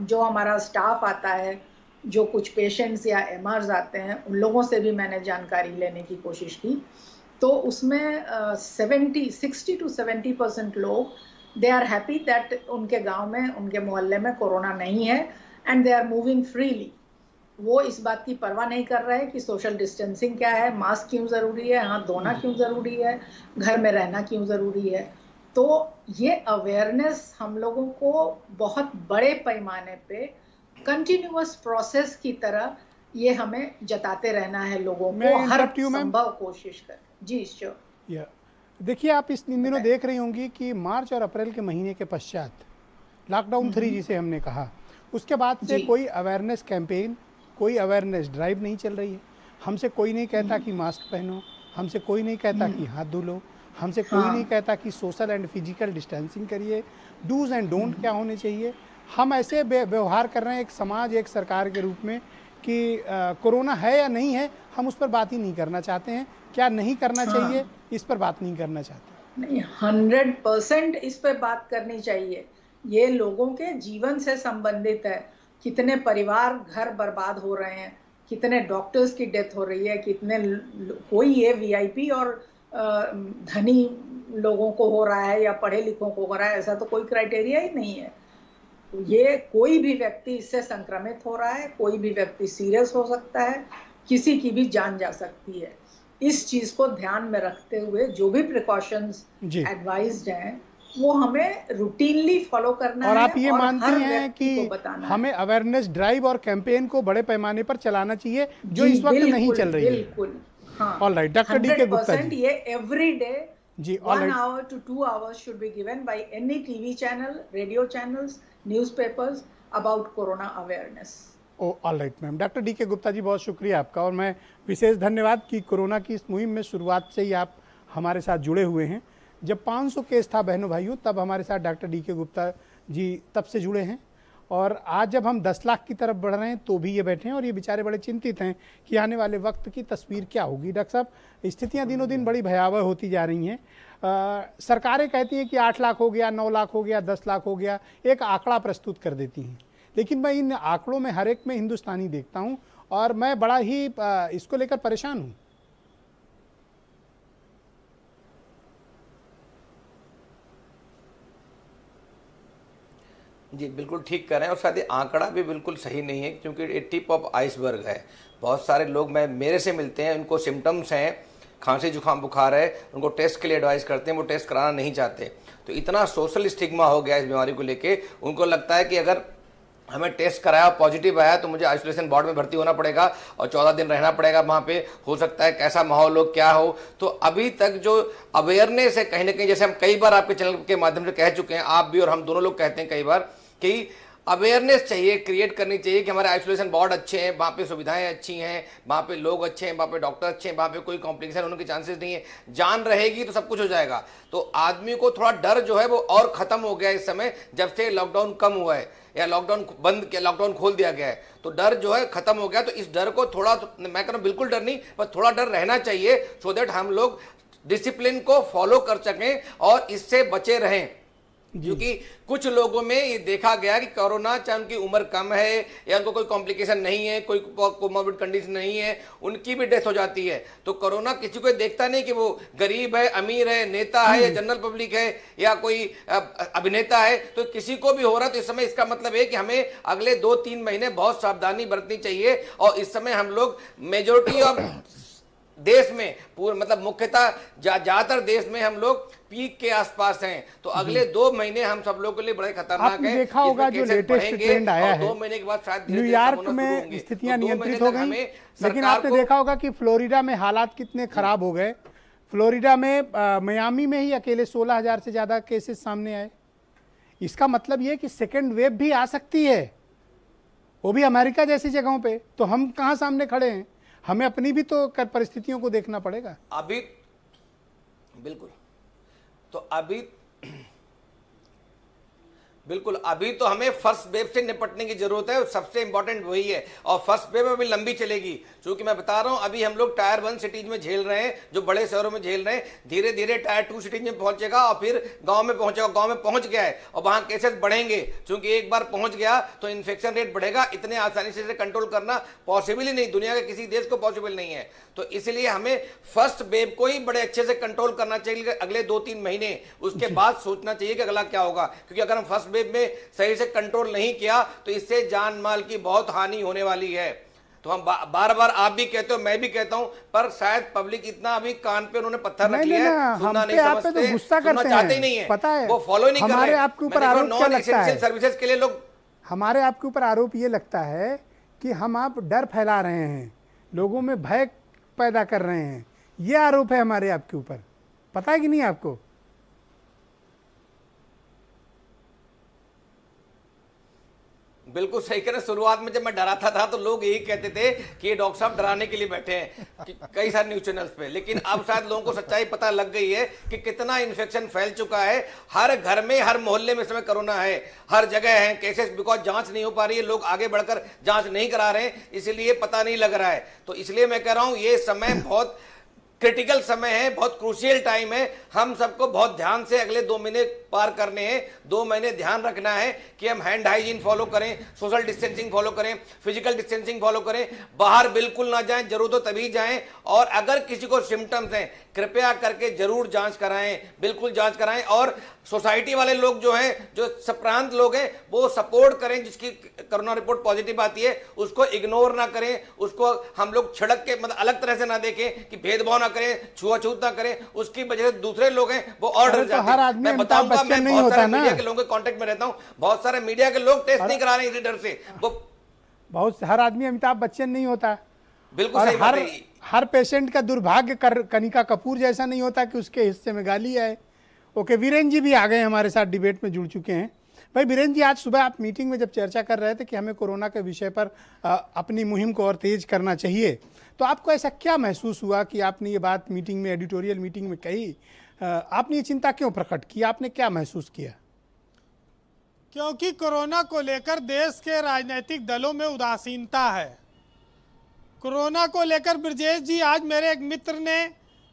जो हमारा स्टाफ आता है, जो कुछ पेशेंट्स या एमआरस आते हैं, उन लोगों से भी मैंने जानकारी लेने की कोशिश की, तो उसमें 60 to 70% लोग दे आर हैप्पी दैट उनके गांव में, उनके मोहल्ले में कोरोना नहीं है and they are moving freely. वो इस बात की परवाह नहीं कर रहे कि सोशल डिस्टेंसिंग क्या है, मास्क क्यों ज़रूरी है, हाथ धोना क्यों ज़रूरी है, घर में रहना क्यों ज़रूरी है। तो ये अवेयरनेस हम लोगों को बहुत बड़े पैमाने पे कंटिन्यूअस प्रोसेस की तरह ये हमें जताते रहना है लोगों को, हर संभव कोशिश कर। जी श्योर। देखिए, आप इन दिनों देख रही होंगी कि मार्च और अप्रैल के महीने के पश्चात लॉकडाउन 3 जिसे हमने कहा, उसके बाद से कोई अवेयरनेस कैंपेन, कोई अवेयरनेस ड्राइव नहीं चल रही है। हमसे कोई नहीं कहता कि मास्क पहनो, हमसे कोई नहीं कहता कि हाथ धो लो, हमसे कोई नहीं कहता कि सोशल एंड फिजिकल डिस्टेंसिंग करिए, डूज एंड डोंट क्या होने चाहिए। हम ऐसे व्यवहार कर रहे हैं एक समाज, एक सरकार के रूप में कि कोरोना है या नहीं है, हम उस पर बात ही नहीं करना चाहते हैं। क्या नहीं करना चाहिए, इस पर बात नहीं करना चाहते। नहीं, 100% इस पर बात करनी चाहिए। ये लोगों के जीवन से संबंधित है। कितने परिवार घर बर्बाद हो रहे हैं, कितने डॉक्टर्स की डेथ हो रही है, कितने कोई ये वीआईपी और धनी लोगों को हो रहा है या पढ़े लिखों को हो रहा है, ऐसा तो कोई क्राइटेरिया ही नहीं है। ये कोई भी व्यक्ति इससे संक्रमित हो रहा है, कोई भी व्यक्ति सीरियस हो सकता है, किसी की भी जान जा सकती है। इस चीज को ध्यान में रखते हुए जो भी प्रिकॉशंस एडवाइज्ड हैं वो हमें रूटीनली फॉलो करना है। और आप ये मानती हैं कि हमें अवेयरनेस ड्राइव और कैंपेन को बड़े पैमाने पर चलाना चाहिए, जो इस वक्त नहीं चल रही है? बिल्कुल, हाँ। Alright, doctor DK Gupta ji, ये एवरी डे जी 1 hour to 2 hours should be given by any TV channel, radio channels, newspapers about corona awareness. Alright ma'am. Doctor DK Gupta ji, बहुत शुक्रिया आपका, और मैं विशेष धन्यवाद कि कोरोना की इस मुहिम में शुरुआत से ही आप हमारे साथ जुड़े हुए हैं। जब 500 केस था बहनों भाइयों, तब हमारे साथ डॉक्टर डीके गुप्ता जी तब से जुड़े हैं, और आज जब हम 10 लाख की तरफ बढ़ रहे हैं तो भी ये बैठे हैं और ये बेचारे बड़े चिंतित हैं कि आने वाले वक्त की तस्वीर क्या होगी। डॉक्टर साहब, स्थितियाँ दिनों दिन बड़ी भयावह होती जा रही हैं। सरकारें कहती हैं कि 8 लाख हो गया, 9 लाख हो गया, 10 लाख हो गया, एक आंकड़ा प्रस्तुत कर देती हैं, लेकिन मैं इन आंकड़ों में हर एक में हिंदुस्तानी देखता हूं और मैं बड़ा ही इसको लेकर परेशान हूं। जी बिल्कुल ठीक कह रहे हैं, और शायद आंकड़ा भी बिल्कुल सही नहीं है, क्योंकि ये टिप ऑफ आइसबर्ग है। बहुत सारे लोग मेरे से मिलते हैं, उनको सिम्टम्स हैं, खांसी जुकाम बुखार है, उनको टेस्ट के लिए एडवाइस करते हैं, वो टेस्ट कराना नहीं चाहते। तो इतना सोशल स्टिग्मा हो गया इस बीमारी को लेके, उनको लगता है कि अगर हमें टेस्ट कराया पॉजिटिव आया तो मुझे आइसोलेशन वार्ड में भर्ती होना पड़ेगा और 14 दिन रहना पड़ेगा वहाँ पे, हो सकता है कैसा माहौल हो, क्या हो। तो अभी तक जो अवेयरनेस है कहीं ना कहीं, जैसे हम कई बार आपके चैनल के माध्यम से कह चुके हैं, आप भी और हम दोनों लोग कहते हैं कई बार कि अवेयरनेस चाहिए, क्रिएट करनी चाहिए कि हमारे आइसोलेशन वार्ड अच्छे हैं, वहाँ पे सुविधाएं अच्छी हैं, वहाँ पे लोग अच्छे हैं, वहाँ पे डॉक्टर अच्छे हैं, वहाँ पे कोई कॉम्प्लिकेशन होने के चांसेस नहीं है। जान रहेगी तो सब कुछ हो जाएगा। तो आदमी को थोड़ा डर जो है वो और ख़त्म हो गया इस समय, जब से लॉकडाउन कम हुआ है या लॉकडाउन बंद किया, लॉकडाउन खोल दिया गया है, तो डर जो है खत्म हो गया। तो इस डर को थोड़ा, मैं कह रहा हूँ बिल्कुल डर नहीं, पर थोड़ा डर रहना चाहिए, सो दैट हम लोग डिसिप्लिन को फॉलो कर सकें और इससे बचे रहें। क्योंकि कुछ लोगों में ये देखा गया कि कोरोना, चाहे उनकी उम्र कम है या उनको कोई कॉम्प्लिकेशन नहीं है, कोई कोमॉर्बिड कंडीशन नहीं है, उनकी भी डेथ हो जाती है। तो कोरोना किसी को देखता नहीं कि वो गरीब है, अमीर है, नेता है या जनरल पब्लिक है या कोई अभिनेता है, तो किसी को भी हो रहा है। तो इस समय इसका मतलब है कि हमें अगले 2-3 महीने बहुत सावधानी बरतनी चाहिए। और इस समय हम लोग मेजोरिटी ऑफ देश में पूरे मतलब मुख्यतः ज्यादातर देश में हम लोग पीक के आसपास हैं। तो अगले 2 महीने हम सब लोगों के लिए बड़े खतरनाक आपने है। देखा होगा जो लेटेस्ट ट्रेंड आया है, 2 महीने के बाद शायद न्यूयॉर्क में स्थितियां नियंत्रित हो गई, लेकिन आपने देखा होगा कि फ्लोरिडा में हालात कितने खराब हो गए। फ्लोरिडा में मियामी में ही अकेले 16,000 से ज्यादा केसेस सामने आए। इसका मतलब यह कि सेकेंड वेव भी आ सकती है, वो भी अमेरिका जैसी जगहों पे। तो हम कहां सामने खड़े हैं? हमें अपनी भी तो परिस्थितियों को देखना पड़ेगा। अभी बिल्कुल, तो अभी बिल्कुल अभी तो हमें फर्स्ट वेव से निपटने की जरूरत है, सबसे इंपॉर्टेंट वही है। और फर्स्ट वेव अभी लंबी चलेगी, क्योंकि मैं बता रहा हूं अभी हम लोग टायर 1 सिटीज में झेल रहे हैं, जो बड़े शहरों में झेल रहे हैं। धीरे धीरे टायर 2 सिटीज में पहुंचेगा और फिर गांव में पहुंचेगा। गांव में पहुंच गया है और वहां केसेस बढ़ेंगे, क्योंकि एक बार पहुंच गया तो इन्फेक्शन रेट बढ़ेगा। इतने आसानी से कंट्रोल करना पॉसिबल ही नहीं, दुनिया के किसी देश को पॉसिबल नहीं है। तो इसलिए हमें फर्स्ट वेव को ही बड़े अच्छे से कंट्रोल करना चाहिए अगले 2-3 महीने। उसके बाद सोचना चाहिए कि अगला क्या होगा, क्योंकि अगर हम फर्स्ट वेव में सही से कंट्रोल नहीं किया तो इससे जान माल की बहुत हानि होने वाली है। तो हम बार बार, आप भी कहते हो, मैं भी कहता हूं, पर शायद पब्लिक इतना अभी कान पे उन्होंने पत्थर रख लिया है, सुनना नहीं समझते, तो गुस्सा करते चाहते ही नहीं है, पता है, वो फॉलो नहीं कर रहे। हमारे आपके ऊपर आरोप क्या लगता है? सर्विसेज के लिए लोग, हमारे आपके ऊपर आरोप ये लगता है कि हम आप डर फैला रहे हैं, लोगों में भय पैदा कर रहे हैं। ये आरोप है हमारे आपके ऊपर, पता है कि नहीं आपको? बिल्कुल सही कह रहे। शुरुआत में जब मैं डराता था तो लोग यही कहते थे कि ये डॉक्टर साहब डराने के लिए बैठे हैं, कई सारे न्यूज चैनल्स पे। लेकिन अब शायद लोगों को सच्चाई पता लग गई है कि कितना इन्फेक्शन फैल चुका है। हर घर में, हर मोहल्ले में इस समय कोरोना है, हर जगह है केसेस। बिकॉज जांच नहीं हो पा रही है, लोग आगे बढ़कर जांच नहीं करा रहे हैं, इसलिए पता नहीं लग रहा है। तो इसलिए मैं कह रहा हूं ये समय बहुत क्रिटिकल समय है, बहुत क्रूशियल टाइम है। हम सबको बहुत ध्यान से अगले 2 महीने पार करने हैं। 2 महीने ध्यान रखना है कि हम हैंड हाइजीन फॉलो करें, सोशल डिस्टेंसिंग फॉलो करें, फिजिकल डिस्टेंसिंग फॉलो करें, बाहर बिल्कुल ना जाएं, जरूरत हो तभी जाएं। और अगर किसी को सिम्टम्स हैं कृपया करके जरूर जांच कराएं, बिल्कुल जांच कराएं। और सोसाइटी वाले लोग जो हैं, जो सप्रांत लोग हैं, वो सपोर्ट करें। जिसकी कोरोना रिपोर्ट पॉजिटिव आती है उसको इग्नोर ना करें, उसको हम लोग छिड़क के मतलब अलग तरह से ना देखें कि भेदभाव ना करें, छुआछूत ना करें। उसकी वजह से दूसरे लोग हैं वो और डर जाते हैं। मैं बताऊंगा, मैं बहुत सारे मीडिया के लोगों के कांटेक्ट में रहता हूं, बहुत सारे मीडिया के लोग टेस्ट नहीं करा रहे इसी डर से। वो बहुत, हर आदमी अमिताभ बच्चन नहीं होता। बिल्कुल सही बात है। हर पेशेंट का दुर्भाग्य कनिका कपूर जैसा नहीं होता कि उसके हिस्से में गाली आए। ओके, वीरेंद्र जी भी आ गए हमारे साथ, डिबेट में जुड़ चुके हैं। भाई वीरेंद्र जी, आज सुबह आप मीटिंग में जब चर्चा कर रहे थे कि हमें कोरोना के विषय पर अपनी मुहिम को और तेज करना चाहिए, तो आपको ऐसा क्या महसूस हुआ कि आपने ये बात मीटिंग में, एडिटोरियल मीटिंग में कही? आपने ये चिंता क्यों प्रकट की? आपने क्या महसूस किया? क्योंकि कोरोना को लेकर देश के राजनीतिक दलों में उदासीनता है। कोरोना को लेकर ब्रजेश जी, आज मेरे एक मित्र ने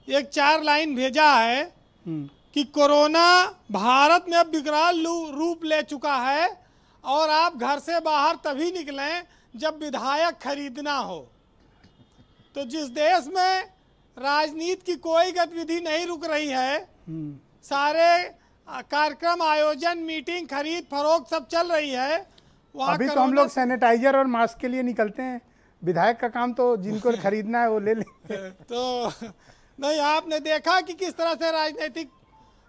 एक 4 लाइन भेजा है कि कोरोना भारत में अब विकराल रूप ले चुका है और आप घर से बाहर तभी निकलें जब विधायक खरीदना हो। तो जिस देश में राजनीति की कोई गतिविधि नहीं रुक रही है, सारे कार्यक्रम, आयोजन, मीटिंग, खरीद फरोख्त सब चल रही है, वहाँ अभी तो हम लोग सैनिटाइजर और मास्क के लिए निकलते हैं। विधायक का काम तो जिनको खरीदना है वो ले लें। तो नहीं, आपने देखा कि किस तरह से राजनीतिक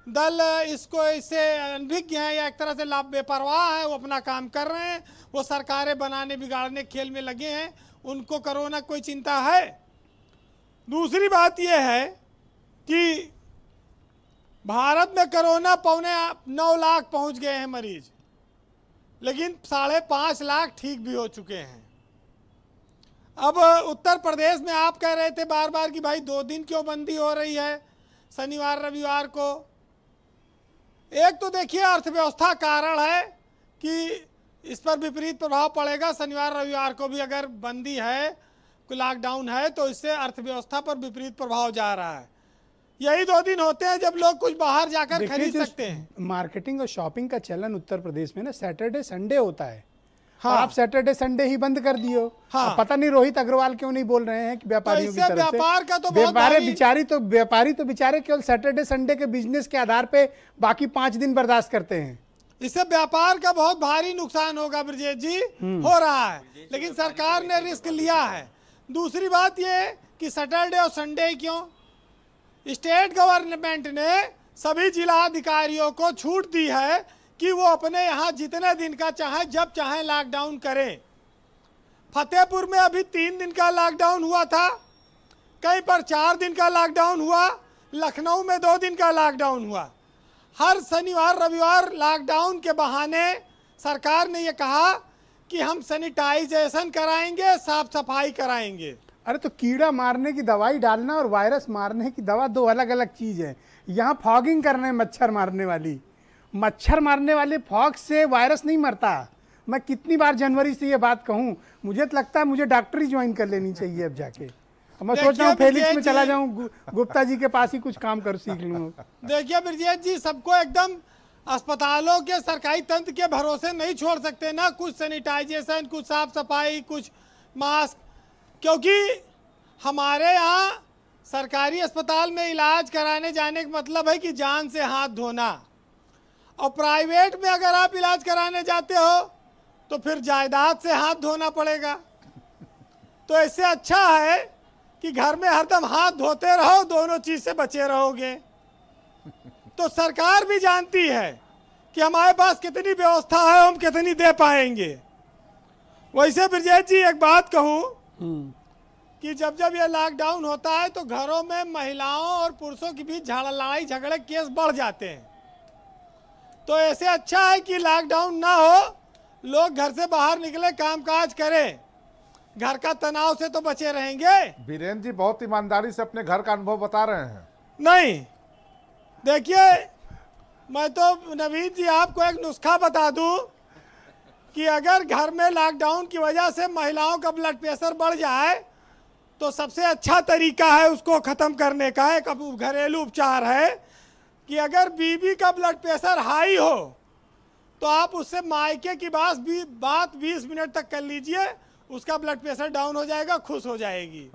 दल इससे अनभिज्ञ हैं या एक तरह से लाभ बेपरवाह है। वो अपना काम कर रहे हैं, वो सरकारें बनाने बिगाड़ने खेल में लगे हैं, उनको कोरोना कोई चिंता है? दूसरी बात यह है कि भारत में कोरोना 9.25 लाख पहुंच गए हैं मरीज, लेकिन 5.5 लाख ठीक भी हो चुके हैं। अब उत्तर प्रदेश में आप कह रहे थे बार बार कि भाई 2 दिन क्यों बंदी हो रही है शनिवार रविवार को। एक तो देखिए अर्थव्यवस्था कारण है कि इस पर विपरीत प्रभाव पड़ेगा। शनिवार रविवार को भी अगर बंदी है, लॉकडाउन है, तो इससे अर्थव्यवस्था पर विपरीत प्रभाव जा रहा है। यही 2 दिन होते हैं जब लोग कुछ बाहर जाकर देखिए, खरीद जो सकते हैं। मार्केटिंग और शॉपिंग का चलन उत्तर प्रदेश में ना सैटरडे संडे होता है। हाँ। आप सैटरडे संडे ही बंद कर दियो। हाँ। अब पता नहीं रोहित अग्रवाल क्यों नहीं बोल रहे हैं कि व्यापारियों की इससे तरफ से व्यापार का तो बहुत व्यापारी तो बेचारे केवल सैटरडे संडे के बिजनेस के आधार पे बाकी 5 दिन बर्दाश्त करते हैं। इससे व्यापार का बहुत भारी नुकसान होगा ब्रजेश जी, हो रहा है, लेकिन सरकार ने रिस्क लिया है। दूसरी बात ये कि सैटरडे और संडे क्यों, स्टेट गवर्नमेंट ने सभी जिला अधिकारियों को छूट दी है कि वो अपने यहाँ जितने दिन का चाहे जब चाहे लॉकडाउन करें। फतेहपुर में अभी 3 दिन का लॉकडाउन हुआ था, कहीं पर 4 दिन का लॉकडाउन हुआ, लखनऊ में 2 दिन का लॉकडाउन हुआ। हर शनिवार रविवार लॉकडाउन के बहाने सरकार ने ये कहा कि हम सैनिटाइजेशन कराएंगे, साफ सफाई कराएंगे। अरे तो कीड़ा मारने की दवाई डालना और वायरस मारने की दवा 2 अलग अलग चीज है। यहाँ फॉगिंग करने मच्छर मारने वाले फॉग से वायरस नहीं मरता। मैं कितनी बार जनवरी से ये बात कहूँ, मुझे तो लगता है मुझे डॉक्टरी ज्वाइन कर लेनी चाहिए अब जाके। मैं सोच रहा हूँ फेलिक्स में चला जाऊँ, गुप्ता जी के पास ही कुछ काम कर सीख लूँ। देखिए ब्रजेश जी, सबको एकदम अस्पतालों के सरकारी तंत्र के भरोसे नहीं छोड़ सकते ना। कुछ सैनिटाइजेशन, कुछ साफ सफाई, कुछ मास्क, क्योंकि हमारे यहाँ सरकारी अस्पताल में इलाज कराने जाने का मतलब है कि जान से हाथ धोना, और प्राइवेट में अगर आप इलाज कराने जाते हो तो फिर जायदाद से हाथ धोना पड़ेगा। तो इससे अच्छा है कि घर में हरदम हाथ धोते रहो, दोनों चीज से बचे रहोगे। तो सरकार भी जानती है कि हमारे पास कितनी व्यवस्था है, हम कितनी दे पाएंगे। वैसे ब्रजेश जी एक बात कहूँ कि जब जब ये लॉकडाउन होता है तो घरों में महिलाओं और पुरुषों के बीच लड़ाई झगड़े केस बढ़ जाते हैं। तो ऐसे अच्छा है कि लॉकडाउन ना हो, लोग घर से बाहर निकले, कामकाज करें, घर का तनाव से तो बचे रहेंगे। वीरेंद्र जी बहुत ईमानदारी से अपने घर का अनुभव बता रहे हैं। नहीं, देखिए मैं तो नवीन जी आपको एक नुस्खा बता दूं कि अगर घर में लॉकडाउन की वजह से महिलाओं का ब्लड प्रेशर बढ़ जाए तो सबसे अच्छा तरीका है उसको ख़त्म करने का, एक घरेलू उपचार है कि अगर बीवी का ब्लड प्रेशर हाई हो तो आप उससे मायके की बात 20 मिनट तक कर लीजिए, उसका ब्लड प्रेशर डाउन हो जाएगा, खुश हो जाएगी।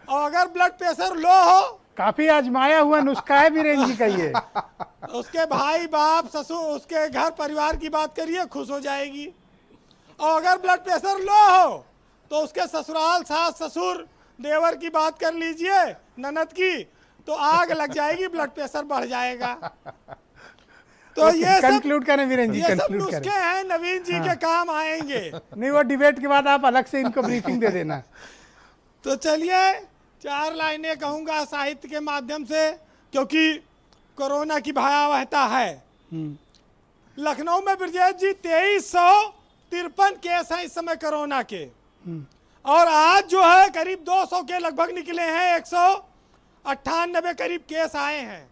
और अगर ब्लड प्रेशर लो हो, काफी आजमाया हुआ नुस्खा है वीरेंद्र जी का ये। उसके भाई बाप ससुर उसके घर परिवार की बात करिए, खुश हो जाएगी। और अगर ब्लड प्रेशर लो हो तो उसके ससुराल, सास ससुर, देवर की बात कर लीजिए, ननद की, तो आग लग जाएगी, ब्लड प्रेशर बढ़ जाएगा। तो ये कंक्लूड करें वीरेंद्र जी, ये सब कंक्लूड नुस्खे करें। हैं, नवीन जी के काम आएंगे। नहीं, वो डिबेट के बाद आप अलग से इनको ब्रीफिंग दे देना। तो चलिए 4 लाइनें कहूंगा साहित्य के माध्यम से, क्योंकि कोरोना की भयावहता है। लखनऊ में ब्रजेश जी 2353 केस हैं इस समय कोरोना के, और आज जो है करीब 200 के लगभग निकले हैं, 198 करीब केस आए हैं।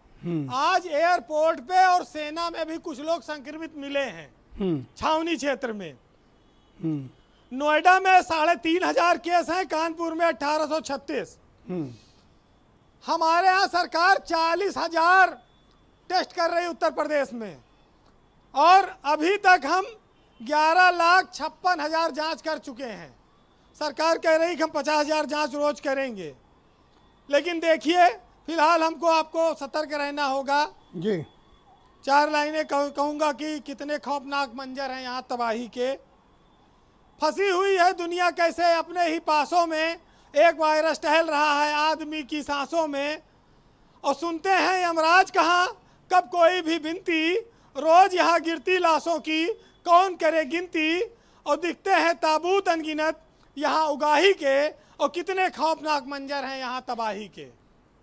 आज एयरपोर्ट पे और सेना में भी कुछ लोग संक्रमित मिले हैं, छावनी क्षेत्र में। नोएडा में 3500 केस हैं, कानपुर में 1836। हमारे यहाँ सरकार 40,000 टेस्ट कर रही उत्तर प्रदेश में, और अभी तक हम 11,56,000 जांच कर चुके हैं। सरकार कह रही कि हम 50,000 जांच रोज करेंगे, लेकिन देखिए फिलहाल हमको आपको सतर्क रहना होगा जी। 4 लाइनें कहूँगा कि कितने खौफनाक मंजर हैं यहाँ तबाही के। फंसी हुई है दुनिया कैसे अपने ही पासों में, एक वायरस टहल रहा है आदमी की सांसों में, और सुनते हैं यमराज कहाँ कब कोई भी बिनती, रोज यहाँ गिरती लाशों की कौन करे गिनती, और दिखते हैं ताबूत अनगिनत यहाँ उगाही के, और कितने खौफनाक मंजर हैं यहाँ तबाही के।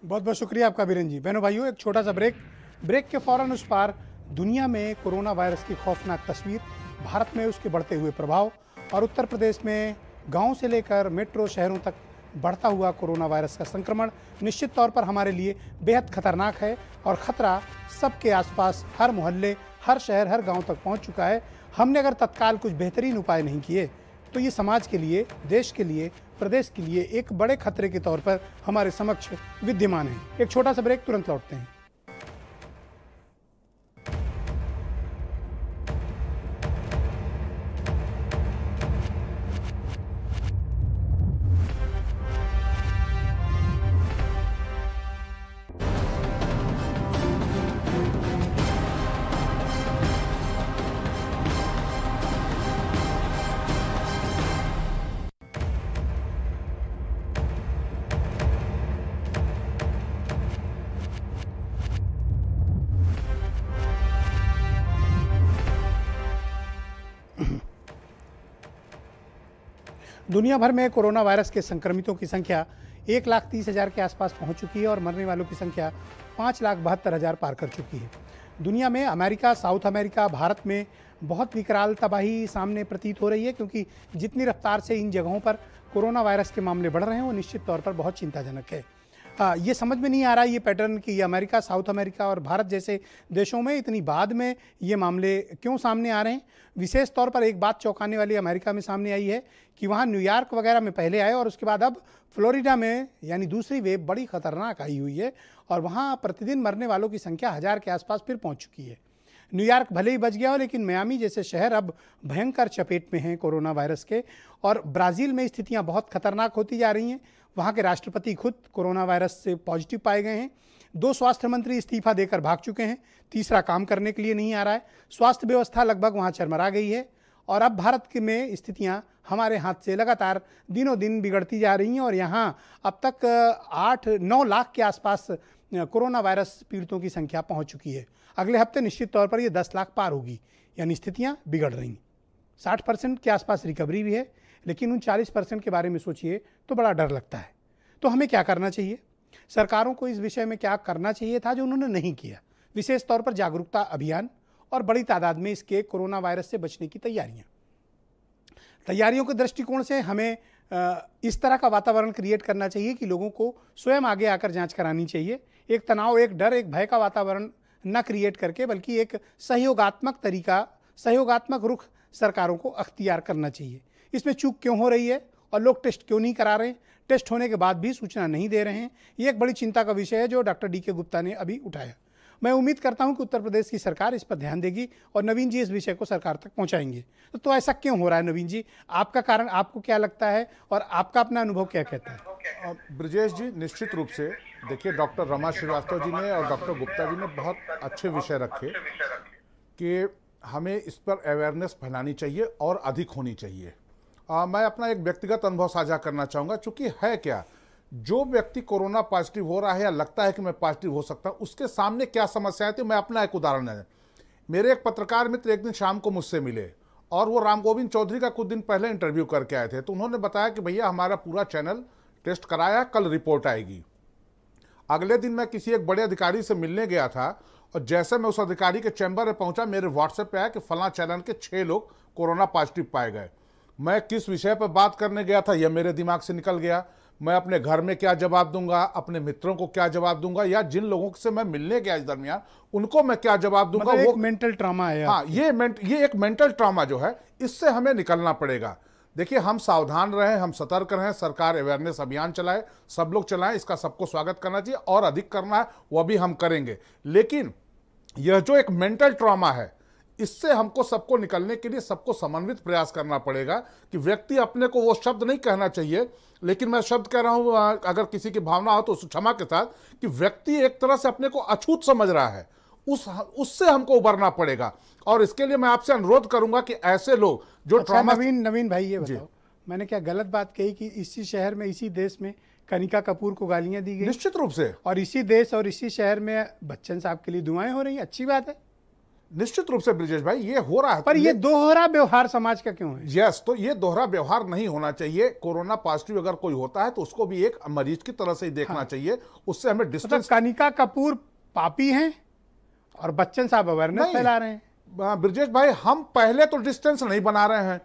बहुत बहुत शुक्रिया आपका वीरेंद्र जी। बहनों भाइयों, एक छोटा सा ब्रेक के फौरन उस पार दुनिया में कोरोना वायरस की खौफनाक तस्वीर, भारत में उसके बढ़ते हुए प्रभाव, और उत्तर प्रदेश में गांव से लेकर मेट्रो शहरों तक बढ़ता हुआ कोरोना वायरस का संक्रमण निश्चित तौर पर हमारे लिए बेहद खतरनाक है, और ख़तरा सबके आसपास, हर मोहल्ले, हर शहर, हर गांव तक पहुंच चुका है। हमने अगर तत्काल कुछ बेहतरीन उपाय नहीं किए तो ये समाज के लिए, देश के लिए प्रदेश के लिए एक बड़े खतरे के तौर पर हमारे समक्ष विद्यमान है। एक छोटा सा ब्रेक, तुरंत लौटते हैं। दुनिया भर में कोरोना वायरस के संक्रमितों की संख्या 1,30,000 के आसपास पहुंच चुकी है और मरने वालों की संख्या 5,72,000 पार कर चुकी है। दुनिया में अमेरिका, साउथ अमेरिका, भारत में बहुत विकराल तबाही सामने प्रतीत हो रही है, क्योंकि जितनी रफ्तार से इन जगहों पर कोरोना वायरस के मामले बढ़ रहे हैं वो निश्चित तौर पर बहुत चिंताजनक है। ये समझ में नहीं आ रहा ये पैटर्न कि ये अमेरिका, साउथ अमेरिका और भारत जैसे देशों में इतनी बाद में ये मामले क्यों सामने आ रहे हैं। विशेष तौर पर एक बात चौंकाने वाली अमेरिका में सामने आई है कि वहाँ न्यूयॉर्क वगैरह में पहले आए और उसके बाद अब फ्लोरिडा में यानी दूसरी वेव बड़ी खतरनाक आई हुई है और वहाँ प्रतिदिन मरने वालों की संख्या 1000 के आसपास फिर पहुँच चुकी है। न्यूयॉर्क भले ही बच गया हो, लेकिन मियामी जैसे शहर अब भयंकर चपेट में हैं कोरोना वायरस के। और ब्राज़ील में स्थितियां बहुत खतरनाक होती जा रही हैं। वहां के राष्ट्रपति खुद कोरोना वायरस से पॉजिटिव पाए गए हैं। 2 स्वास्थ्य मंत्री इस्तीफा देकर भाग चुके हैं, तीसरा काम करने के लिए नहीं आ रहा है। स्वास्थ्य व्यवस्था लगभग वहां चरमरा गई है और अब भारत के में स्थितियां हमारे हाथ से लगातार दिनों दिन बिगड़ती जा रही हैं और यहाँ अब तक 8-9 लाख के आसपास कोरोना वायरस पीड़ितों की संख्या पहुँच चुकी है। अगले हफ्ते निश्चित तौर पर ये 10 लाख पार होगी, यानी स्थितियां बिगड़ रही हैं। 60% के आसपास रिकवरी भी है, लेकिन उन 40% के बारे में सोचिए तो बड़ा डर लगता है। तो हमें क्या करना चाहिए? सरकारों को इस विषय में क्या करना चाहिए था जो उन्होंने नहीं किया? विशेष तौर पर जागरूकता अभियान और बड़ी तादाद में इसके कोरोना वायरस से बचने की तैयारियों के दृष्टिकोण से हमें इस तरह का वातावरण क्रिएट करना चाहिए कि लोगों को स्वयं आगे आकर जांच करानी चाहिए। एक तनाव, एक डर, एक भय का वातावरण न क्रिएट करके, बल्कि एक सहयोगात्मक रुख सरकारों को अख्तियार करना चाहिए। इसमें चूक क्यों हो रही है और लोग टेस्ट क्यों नहीं करा रहे हैं, टेस्ट होने के बाद भी सूचना नहीं दे रहे हैं, ये एक बड़ी चिंता का विषय है जो डॉक्टर DK गुप्ता ने अभी उठाया। मैं उम्मीद करता हूं कि उत्तर प्रदेश की सरकार इस पर ध्यान देगी और नवीन जी इस विषय को सरकार तक पहुंचाएंगे। तो ऐसा क्यों हो रहा है नवीन जी? आपका कारण आपको क्या लगता है और आपका अपना अनुभव क्या कहता है? ब्रजेश जी, निश्चित रूप से देखिए, डॉक्टर रमा श्रीवास्तव जी ने और डॉक्टर गुप्ता जी ने बहुत अच्छे विषय रखे कि हमें इस पर अवेयरनेस फैलानी चाहिए और अधिक होनी चाहिए। मैं अपना एक व्यक्तिगत अनुभव साझा करना चाहूँगा। चूँकि है क्या, जो व्यक्ति कोरोना पॉजिटिव हो रहा है या लगता है कि मैं पॉजिटिव हो सकता हूँ, उसके सामने क्या समस्याएं थी, मैं अपना एक उदाहरण है। मेरे एक पत्रकार मित्र एक दिन शाम को मुझसे मिले और वो राम गोविंद चौधरी का कुछ दिन पहले इंटरव्यू करके आए थे। तो उन्होंने बताया कि भैया हमारा पूरा चैनल टेस्ट कराया, कल रिपोर्ट आएगी। अगले दिन मैं किसी एक बड़े अधिकारी से मिलने गया था और जैसे मैं उस अधिकारी के चैम्बर में पहुंचा, मेरे व्हाट्सएप पे आया कि फलां चैनल के 6 लोग कोरोना पॉजिटिव पाए गए। मैं किस विषय पर बात करने गया था यह मेरे दिमाग से निकल गया। मैं अपने घर में क्या जवाब दूंगा, अपने मित्रों को क्या जवाब दूंगा, या जिन लोगों से मैं मिलने गया इस दरमियान उनको मैं क्या जवाब दूंगा। मतलब वो मेंटल ट्रॉमा है। हाँ, ये एक मेंटल ट्रॉमा जो है, इससे हमें निकलना पड़ेगा। देखिए, हम सावधान रहें, हम सतर्क रहें, सरकार अवेयरनेस अभियान चलाए, सब लोग चलाएं, इसका सबको स्वागत करना चाहिए और अधिक करना है वह भी हम करेंगे। लेकिन यह जो एक मेंटल ट्रॉमा है, इससे हमको सबको निकलने के लिए सबको समन्वित प्रयास करना पड़ेगा कि व्यक्ति अपने को वो शब्द नहीं कहना चाहिए, लेकिन मैं शब्द कह रहा हूं, अगर किसी की भावना हो तो क्षमा के साथ, कि व्यक्ति एक तरह से अपने को अछूत समझ रहा है, उससे हमको उबरना पड़ेगा। और इसके लिए मैं आपसे अनुरोध करूंगा कि ऐसे लोग जो ट्रॉमा। नवीन भाई ये बताओ, मैंने क्या गलत बात कही कि इसी शहर में, इसी देश में कनिका कपूर को गालियां दी गई? निश्चित रूप से। और इसी देश और इसी शहर में बच्चन साहब के लिए दुआएं हो रही हैं, अच्छी बात है। निश्चित रूप से ब्रिजेश भाई, ये हो रहा है, पर ये दोहरा व्यवहार समाज का क्यों है? यस, तो ये दोहरा व्यवहार नहीं होना चाहिए। कोरोना पॉजिटिव अगर कोई होता है तो उसको भी एक मरीज की तरह से ही देखना चाहिए, उससे हमें डिस्टेंस। कनिका कपूर पापी हैं और बच्चन साहब अवेयरनेस फैला रहे हैं। ब्रिजेश भाई, हम पहले तो डिस्टेंस नहीं बना रहे हैं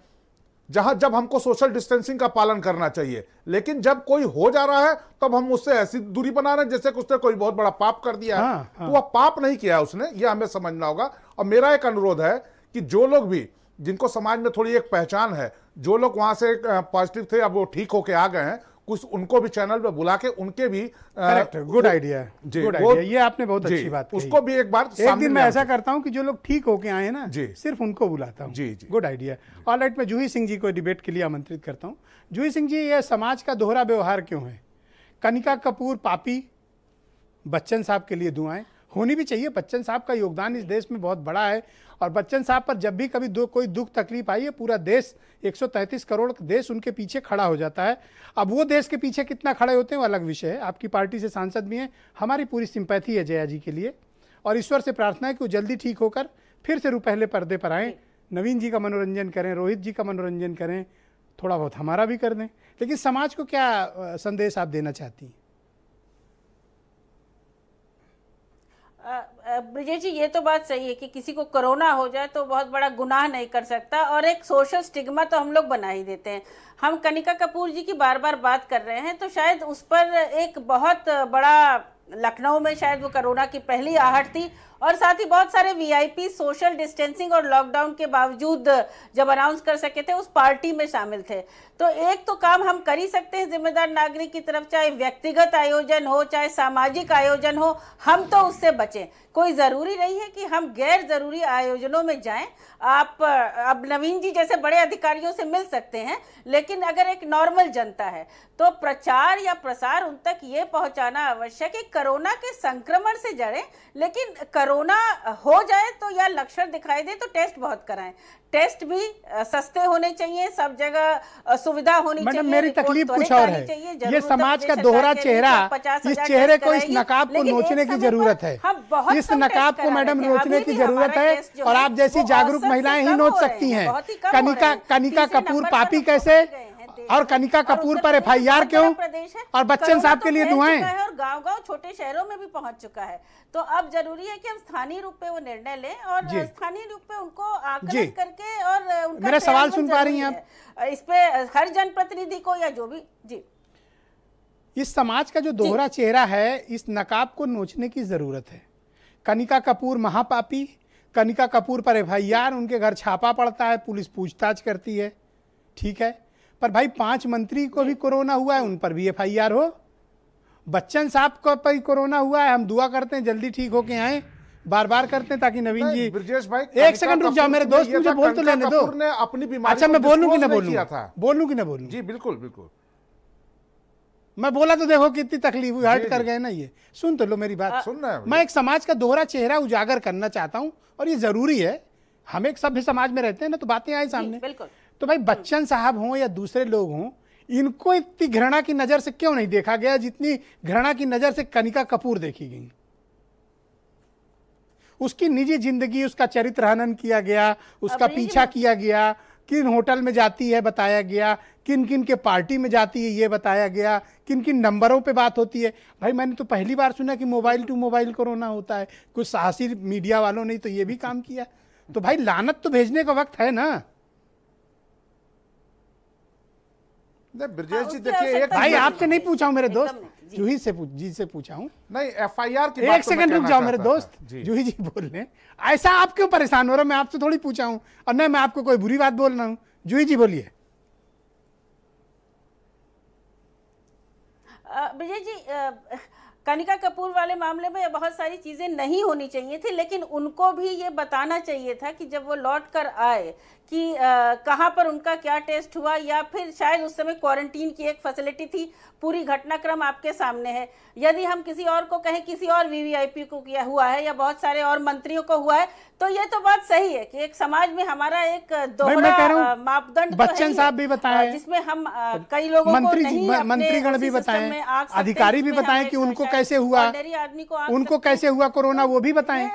जब हमको सोशल डिस्टेंसिंग का पालन करना चाहिए, लेकिन जब कोई हो जा रहा है तब हम उससे ऐसी दूरी बना रहे हैं जैसे उसने कोई बहुत बड़ा पाप कर दिया है। तो वह पाप नहीं किया उसने, यह हमें समझना होगा। और मेरा एक अनुरोध है कि जो लोग भी जिनको समाज में थोड़ी एक पहचान है, जो लोग वहां से पॉजिटिव थे अब वो ठीक होके आ गए हैं, कुछ उनको भी चैनल पे बुला के उनके भी गुड आइडिया है, गुड आइडिया, ये आपने बहुत अच्छी बात कही। उसको भी एक बार एक दिन मैं ऐसा करता हूं कि जो लोग ठीक होके आए ना जी, सिर्फ उनको बुलाता हूं। जी जी, गुड आइडिया। ऑलराइट, मैं जूही सिंह जी को डिबेट के लिए आमंत्रित करता हूं। जूही सिंह जी, ये समाज का दोहरा व्यवहार क्यों है? कनिका कपूर पापी, बच्चन साहब के लिए दुआएं होनी भी चाहिए। बच्चन साहब का योगदान इस देश में बहुत बड़ा है, और बच्चन साहब पर जब भी कभी कोई दुख तकलीफ आई है, पूरा देश 133 करोड़ देश उनके पीछे खड़ा हो जाता है। अब वो देश के पीछे कितना खड़े होते हैं वो अलग विषय है। आपकी पार्टी से सांसद भी हैं, हमारी पूरी सिंपैथी है जया जी के लिए, और ईश्वर से प्रार्थना है कि वो जल्दी ठीक होकर फिर से पहले पर्दे पर आएँ, नवीन जी का मनोरंजन करें, रोहित जी का मनोरंजन करें, थोड़ा बहुत हमारा भी कर दें। लेकिन समाज को क्या संदेश आप देना चाहती हैं? ब्रिजेश जी, ये तो बात सही है कि किसी को कोरोना हो जाए तो बहुत बड़ा गुनाह नहीं कर सकता, और एक सोशल स्टिग्मा तो हम लोग बना ही देते हैं। हम कनिका कपूर जी की बार बार बात कर रहे हैं, तो शायद उस पर एक बहुत बड़ा, लखनऊ में शायद वो कोरोना की पहली आहट थी, और साथ ही बहुत सारे वीआईपी सोशल डिस्टेंसिंग और लॉकडाउन के बावजूद जब अनाउंस कर सके थे उस पार्टी में शामिल थे। तो एक तो काम हम कर ही सकते हैं जिम्मेदार नागरिक की तरफ, चाहे व्यक्तिगत आयोजन हो चाहे सामाजिक आयोजन हो, हम तो उससे बचें। कोई ज़रूरी नहीं है कि हम गैर ज़रूरी आयोजनों में जाएं। आप अब नवीन जी जैसे बड़े अधिकारियों से मिल सकते हैं, लेकिन अगर एक नॉर्मल जनता है तो प्रचार या प्रसार उन तक ये पहुंचाना आवश्यक है। कोरोना के संक्रमण से जड़ें, लेकिन कोरोना हो जाए तो या लक्षण दिखाई दे तो टेस्ट बहुत कराएं। टेस्ट भी सस्ते होने चाहिए, सब जगह सुविधा होनी चाहिए। मैडम, मेरी तकलीफ कुछ और है, ये समाज का दोहरा चेहरा, इस चेहरे को, इस नकाब को नोचने की जरूरत है। इस नकाब को मैडम नोचने की जरूरत है, और आप जैसी जागरूक महिलाएं ही नोच सकती हैं। कनिका कपूर पापी कैसे, और कनिका कपूर पर एफआईआर क्यों, और बच्चन साहब के लिए दुआएं, और गांव-गांव छोटे शहरों में भी पहुंच चुका है। तो अब जरूरी है कि हम स्थानीय रूप पे वो निर्णय लें, और स्थानीय रूप पे उनको आकलन करके, और उनका मेरा सवाल सुन पा रही हैं आप? इस पे हर जनप्रतिनिधि को या जो भी, जी, इस समाज का जो दोहरा चेहरा है, इस नकाब को नोचने की जरूरत है। कनिका कपूर महापापी, कनिका कपूर पर एफआईआर, उनके घर छापा पड़ता है, पुलिस पूछताछ करती है, ठीक है, पर भाई 5 मंत्री को भी कोरोना हुआ है, उन पर भी एफआईआर हो। बच्चन साहब को पर कोरोना हुआ है, हम दुआ करते हैं जल्दी ठीक होके आए, बार बार करते हैं ताकि नवीन जी। ब्रजेश भाई, एक सेकंड रुक जाओ मेरे दोस्त, मुझे बोल तो लेने दो। अपनी बीमारी, अच्छा, मैं बोलूं कि ना बोलूं? बोलूं कि ना बोलूं? जी बिल्कुल बिल्कुल। मैं बोला तो देखो कितनी तकलीफ हुई, हर्ट कर गए ना। ये सुन तो लो मेरी बात। सुन रहे हैं? मैं एक समाज का दोहरा चेहरा उजागर करना चाहता हूं, और ये जरूरी है। हम एक सभ्य समाज में रहते हैं ना, तो बातें आए सामने। बिल्कुल। तो भाई बच्चन साहब हों या दूसरे लोग हों, इनको इतनी घृणा की नजर से क्यों नहीं देखा गया जितनी घृणा की नजर से कनिका कपूर देखी गई? उसकी निजी जिंदगी, उसका चरित्र हनन किया गया, उसका पीछा किया गया, किन होटल में जाती है बताया गया, किन किन के पार्टी में जाती है ये बताया गया, किन किन नंबरों पे बात होती है। भाई मैंने तो पहली बार सुना कि मोबाइल टू मोबाइल कोरोना होता है। कुछ साहसी मीडिया वालों ने तो ये भी काम किया। तो भाई लानत तो भेजने का वक्त है ना। ब्रजेश जी देखिए, एक भाई आपसे नहीं पूछा हूं मेरे दोस्त, जूही से जी से पूछा हूं। नहीं, एफआईआर की एक सेकंड रुक जाओ मेरे दोस्त, जूही जी बोल रहे। ऐसा आप क्यों परेशान हो रहे हो? मैं आपसे थोड़ी पूछा हूं, और न मैं आपको कोई बुरी बात बोल रहा हूं। जूही जी बोलिए। विजय जी, कनिका कपूर वाले मामले में बहुत सारी चीजें नहीं होनी चाहिए थी, लेकिन उनको भी ये बताना चाहिए था कि जब वो लौट कर आए कि कहाँ पर उनका क्या टेस्ट हुआ, या फिर शायद उस समय क्वारंटीन की एक फैसिलिटी थी। पूरी घटनाक्रम आपके सामने है। यदि हम किसी और को कहें किसी और वीवीआईपी को किया हुआ है या बहुत सारे और मंत्रियों को हुआ है, तो ये तो बात सही है कि एक समाज में हमारा एक दोहरा मापदंड बच्चन साहब भी बताएं, जिसमें हम कई लोगों को मंत्रीगण भी बताएं, अधिकारी भी बताएं कि उनको कैसे हुआ, उनको कैसे हुआ कोरोना, वो भी बताएं।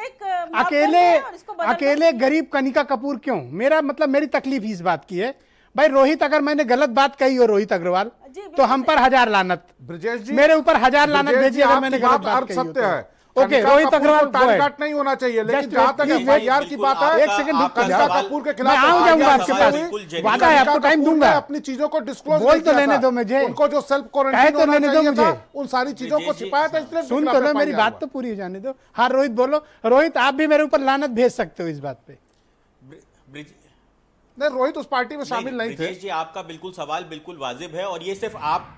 अकेले गरीब कनिका कपूर क्यों? मेरा मतलब, मेरी तकलीफ इस बात की है भाई, रोहित अगर मैंने गलत बात कही हो, रोहित अग्रवाल, तो हम पर 1000 लानत, ब्रजेश जी मेरे ऊपर 1000 लानत भेजिए अगर मैंने गलत बात कही हो। सत्य है। ओके, रोहित अग्रवाल टारगेट नहीं होना चाहिए, लेकिन जहां तक एफआईआर की बात है, एक सेकंड रुक कनिका कपूर के खिलाफ मैं जाऊंगा आपके पास, वादा है आपको टाइम दूंगा। अपनी चीजों को डिस्क्लोज बोल तो लेने दो मुझे, उनको जो सेल्फ क्वारंटाइन तो लेने दो मुझे, उन सारी चीजों को छिपाया था, इसलिए सुन तो लो, मेरी बात तो पूरी हो जाने दो। हाँ रोहित बोलो। रोहित, आप भी मेरे ऊपर लानत भेज सकते हो इस बात पे। नहीं, रोहित उस पार्टी में शामिल नहीं थे। ब्रिजेश जी, आपका बिल्कुल सवाल बिल्कुल वाजिब है, और ये सिर्फ आप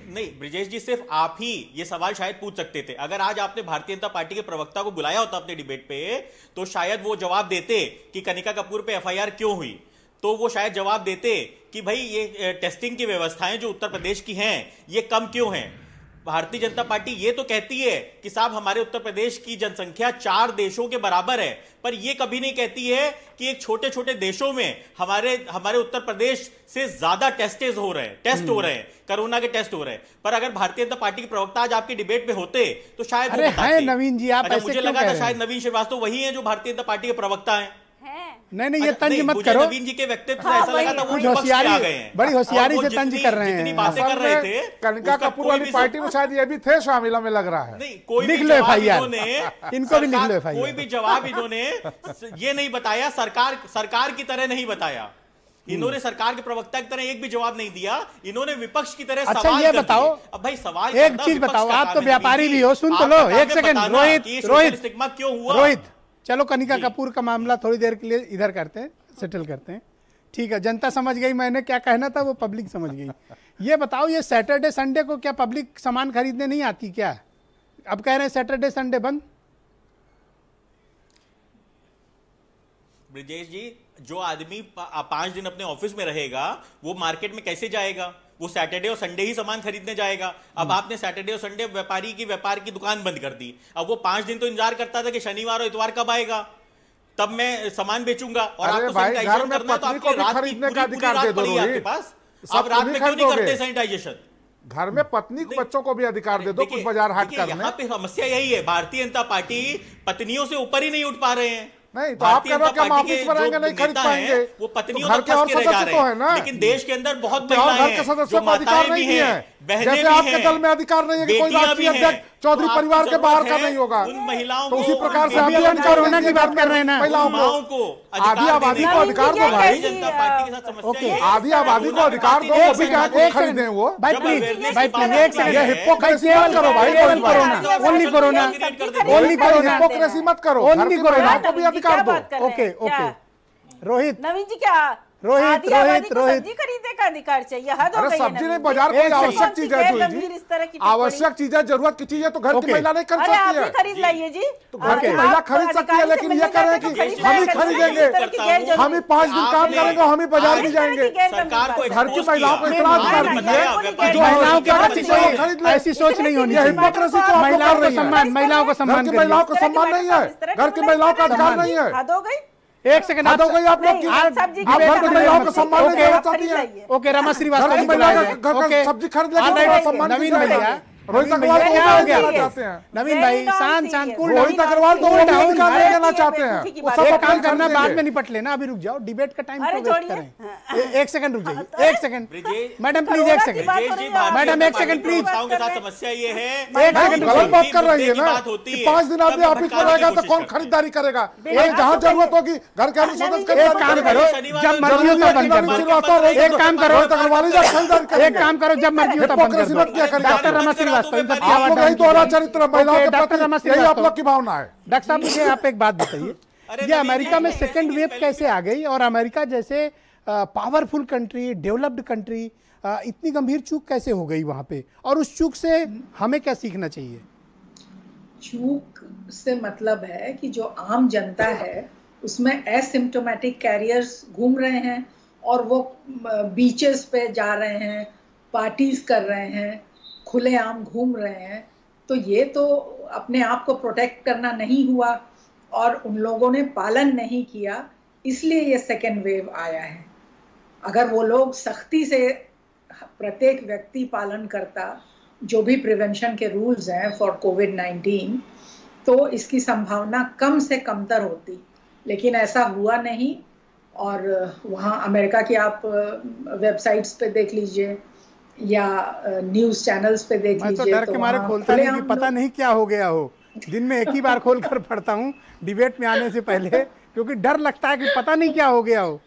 नहीं, ब्रिजेश जी, सिर्फ आप ही ये सवाल शायद पूछ सकते थे। अगर आज आपने भारतीय जनता पार्टी के प्रवक्ता को बुलाया होता अपने डिबेट पे, तो शायद वो जवाब देते कि कनिका कपूर पे एफआईआर क्यों हुई। तो वो शायद जवाब देते कि भाई ये टेस्टिंग की व्यवस्थाएं जो उत्तर प्रदेश की हैं ये कम क्यों हैं। भारतीय जनता पार्टी ये तो कहती है कि साहब हमारे उत्तर प्रदेश की जनसंख्या 4 देशों के बराबर है, पर ये कभी नहीं कहती है कि एक छोटे छोटे देशों में हमारे उत्तर प्रदेश से ज्यादा टेस्ट हो रहे हैं, कोरोना के टेस्ट हो रहे हैं। पर अगर भारतीय जनता पार्टी के प्रवक्ता आज आपकी डिबेट में होते तो शायद वो बताते। नवीन जी, आप ऐसे मुझे लगा था शायद नवीन श्रीवास्तव वही है जो भारतीय जनता पार्टी के प्रवक्ता है। नहीं, ये तंज मत करो। नवीन जी के व्यक्तित्व से ऐसा लगा था वो होशियारी आ गए हैं, बड़ी होशियारी से तंज कर रहे हैं। जितनी बातें कर रहे थे कनिका कपूर वाली पार्टी में शायद ये भी थे शामिल, हमें लग रहा है। नहीं, कोई लिख भी लो जवाब FIR, इन्होंने इनको भी लिख लो FIR। कोई भी जवाब इन्होंने ये नहीं बताया, सरकार की तरह नहीं बताया। इन्होंने सरकार के प्रवक्ता की तरह एक भी जवाब नहीं दिया, इन्होंने विपक्ष की तरह अच्छा, सवाल ये कर बताओ, दिए। अब भाई सवाल एक चीज बताओ, आप तो व्यापारी भी हो, सुन तो लो एक सेकंड। रोहित स्टिग्मा क्यों हुआ? रोहित, चलो कनिका कपूर का मामला थोड़ी देर के लिए इधर करते हैं, सेटल करते हैं, ठीक है। जनता समझ गई मैंने क्या कहना था, वो पब्लिक समझ गई। ये बताओ, ये सैटरडे संडे को क्या पब्लिक सामान खरीदने नहीं आती क्या? अब कह रहे हैं सैटरडे संडे बंद। ब्रिजेश जी, जो आदमी 5 दिन अपने ऑफिस में रहेगा वो मार्केट में कैसे जाएगा? वो सैटरडे और संडे ही सामान खरीदने जाएगा। अब आपने सैटरडे और संडे व्यापार की दुकान बंद कर दी। अब वो 5 दिन तो इंतजार करता था कि शनिवार और इतवार कब आएगा, तब मैं सामान बेचूंगा। और आपको सैनिटाइजेशन करना है तो आपके रात की पूरी रात पड़ी है आपके पास, आप रात में क्यों नहीं करते सैनिटाइजेशन? घर में पत्नी को, बच्चों को भी अधिकार दे दो कुछ बाजार हाट करने। यहाँ पे समस्या यही है, भारतीय जनता पार्टी पत्नियों से ऊपर ही नहीं उठ पा रहे हैं। नहीं तो आप कह रहे हो कि हम ऑफिस में रहेंगे नहीं खरीद पाएंगे, वो पत्नियों घर के और सदस्य तो है ना। लेकिन देश के अंदर बहुत घर के सदस्यों को अधिकार नहीं दिए हैं, जैसे आपके दल में अधिकार नहीं है कि कोई राष्ट्रीय अध्यक्ष चौधरी परिवार के बाहर का नहीं होगा, तो उसी प्रकार से हम भी कोरोना की बात कर रहे हैं ना। महिलाओं को, आधी आबादी को अधिकार दो भाई, आधी आबादी को अधिकार दो, वो भी क्या कुछ खरीदे वो। भाई प्लीज ये हिपोक्रेसी मत करो भाई, ओनली कोरोना, हिपोक्रेसी मत करो, महिलाओं को भी अधिकार दो। ओके रोहित, नवीन जी, क्या रोहित सब्जी खरीदने का अधिकार चाहिए? हद हो अरे गई है सब्जी नवीन नहीं, जी। बाजार कोई आवश्यक चीज है, इस तरह की आवश्यक चीज है, जरूरत की चीज है तो घर की महिला नहीं खरीद अरे आप सकती भी है। खरीद लाइए जी, तो घर की महिला खरीद सकती है, लेकिन ये कह रहे हैं कि हम ही खरीदेंगे, हम ही 5 दिन काम करेंगे, हम ही बाजार भी जाएंगे। सरकार को घर की महिलाओं को इतना अधिकार दीजिए, जो महिलाओं की ऐसी सोच नहीं होनी चाहिए। हिपोक्रेसी को महिलाओं को सम्मान, महिलाओं को सम्मान, घर की महिलाओं को सम्मान नहीं है, घर की महिलाओं का अधिकार नहीं है। हद हो गई, एक सेकंड, हद हो गई आप लोग की। आप घर की महिलाओं को सम्मान नहीं देना चाहती हैं। ओके, रमा श्रीवास्तव घर की महिला का सब्जी खरीद लेके सम्मान नवीन भैया, रोहित अग्रवाल क्या हो गया? चाहते हैं नवीन भाई शांत कूल रोहित अग्रवाल तो अधिकार नहीं देना चाहते हैं। एक काम करना, बाद में निपट लेना, अभी रुक जाओ, डिबेट का टाइम क्यों वेस्ट करें? एक सेकंड रुक जाइए, एक सेकंड मैडम प्लीज, एक सेकंड मैडम, एक सेकंड प्लीज। के साथ समस्या ये है, एक सेकंड गलत बात कर रही है ना कि 5 दिन आदमी ऑफिस में रहेगा तो कौन खरीदारी करेगा? जहाँ जरूरत होगी घर के सदस्य, एक काम करो, जब मर्जी हो तब बंद करो। एक काम करो, एक काम करो, जब मर्जी हो तब बंद कर दो। डॉक्टर रमा श्रीवास्तव, यही दोहरा चरित्र महिलाओं के प्रति, यही आप लोग की भावना है। डॉक्टर साहब, मुझे आप एक बात बताइए, ये अमेरिका में सेकेंड वेव कैसे आ गई, और अमेरिका जैसे पावरफुल कंट्री, डेवलप्ड कंट्री, इतनी गंभीर चूक कैसे हो गई वहां पे, और उस चूक से हमें क्या सीखना चाहिए? चूक से मतलब है कि जो आम जनता है उसमें एसिम्प्टोमेटिक कैरियर्स घूम रहे हैं और वो बीचेस पे जा रहे हैं, पार्टीज कर रहे हैं, खुलेआम घूम रहे हैं। तो ये तो अपने आप को प्रोटेक्ट करना नहीं हुआ और उन लोगों ने पालन नहीं किया, इसलिए ये सेकेंड वेव आया है। अगर वो लोग सख्ती से प्रत्येक व्यक्ति पालन करता जो भी प्रिवेंशन के रूल्स हैं फॉर कोविड-19, तो इसकी संभावना कम से कमतर होती, लेकिन ऐसा हुआ नहीं। और वहाँ अमेरिका की आप वेबसाइट्स पे देख लीजिए या न्यूज़ चैनल्स पे देख लीजिए, मैं तो डर के मारे खोलता नहीं कि पता नहीं क्या हो गया हो। दिन में एक ही बार खोल कर पढ़ता हूँ डिबेट में आने से पहले, क्योंकि डर लगता है कि पता नहीं क्या हो गया हो।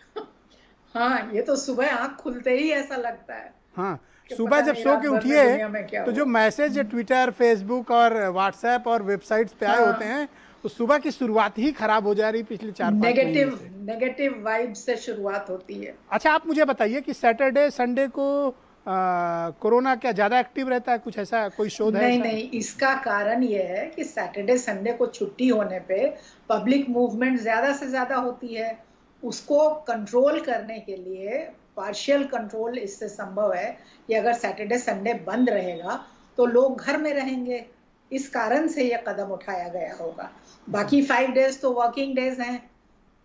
हाँ, ये तो सुबह आँख खुलते ही ऐसा लगता है। हाँ, सुबह जब सो के उठिए तो जो मैसेज ट्विटर, फेसबुक और व्हाट्सएप और वेबसाइट्स पे आए होते हैं, तो सुबह की शुरुआत ही खराब हो जा रही पिछले 4-5 महीने से। नेगेटिव वाइब से शुरुआत होती है। अच्छा, आप मुझे बताइए कि सैटरडे संडे को कोरोना क्या ज़्यादा एक्टिव रहता है? कुछ ऐसा कोई शोध है? नहीं, इसका कारण ये है कि सैटरडे संडे को छुट्टी होने पे पब्लिक मूवमेंट ज़्यादा से ज़्यादा होती है। उसको कंट्रोल करने के लिए पार्शियल कंट्रोल इससे संभव है कि अगर सैटरडे संडे बंद रहेगा तो लोग घर में रहेंगे। इस कारण से यह कदम उठाया गया होगा। बाकी 5 डेज तो वर्किंग डेज हैं,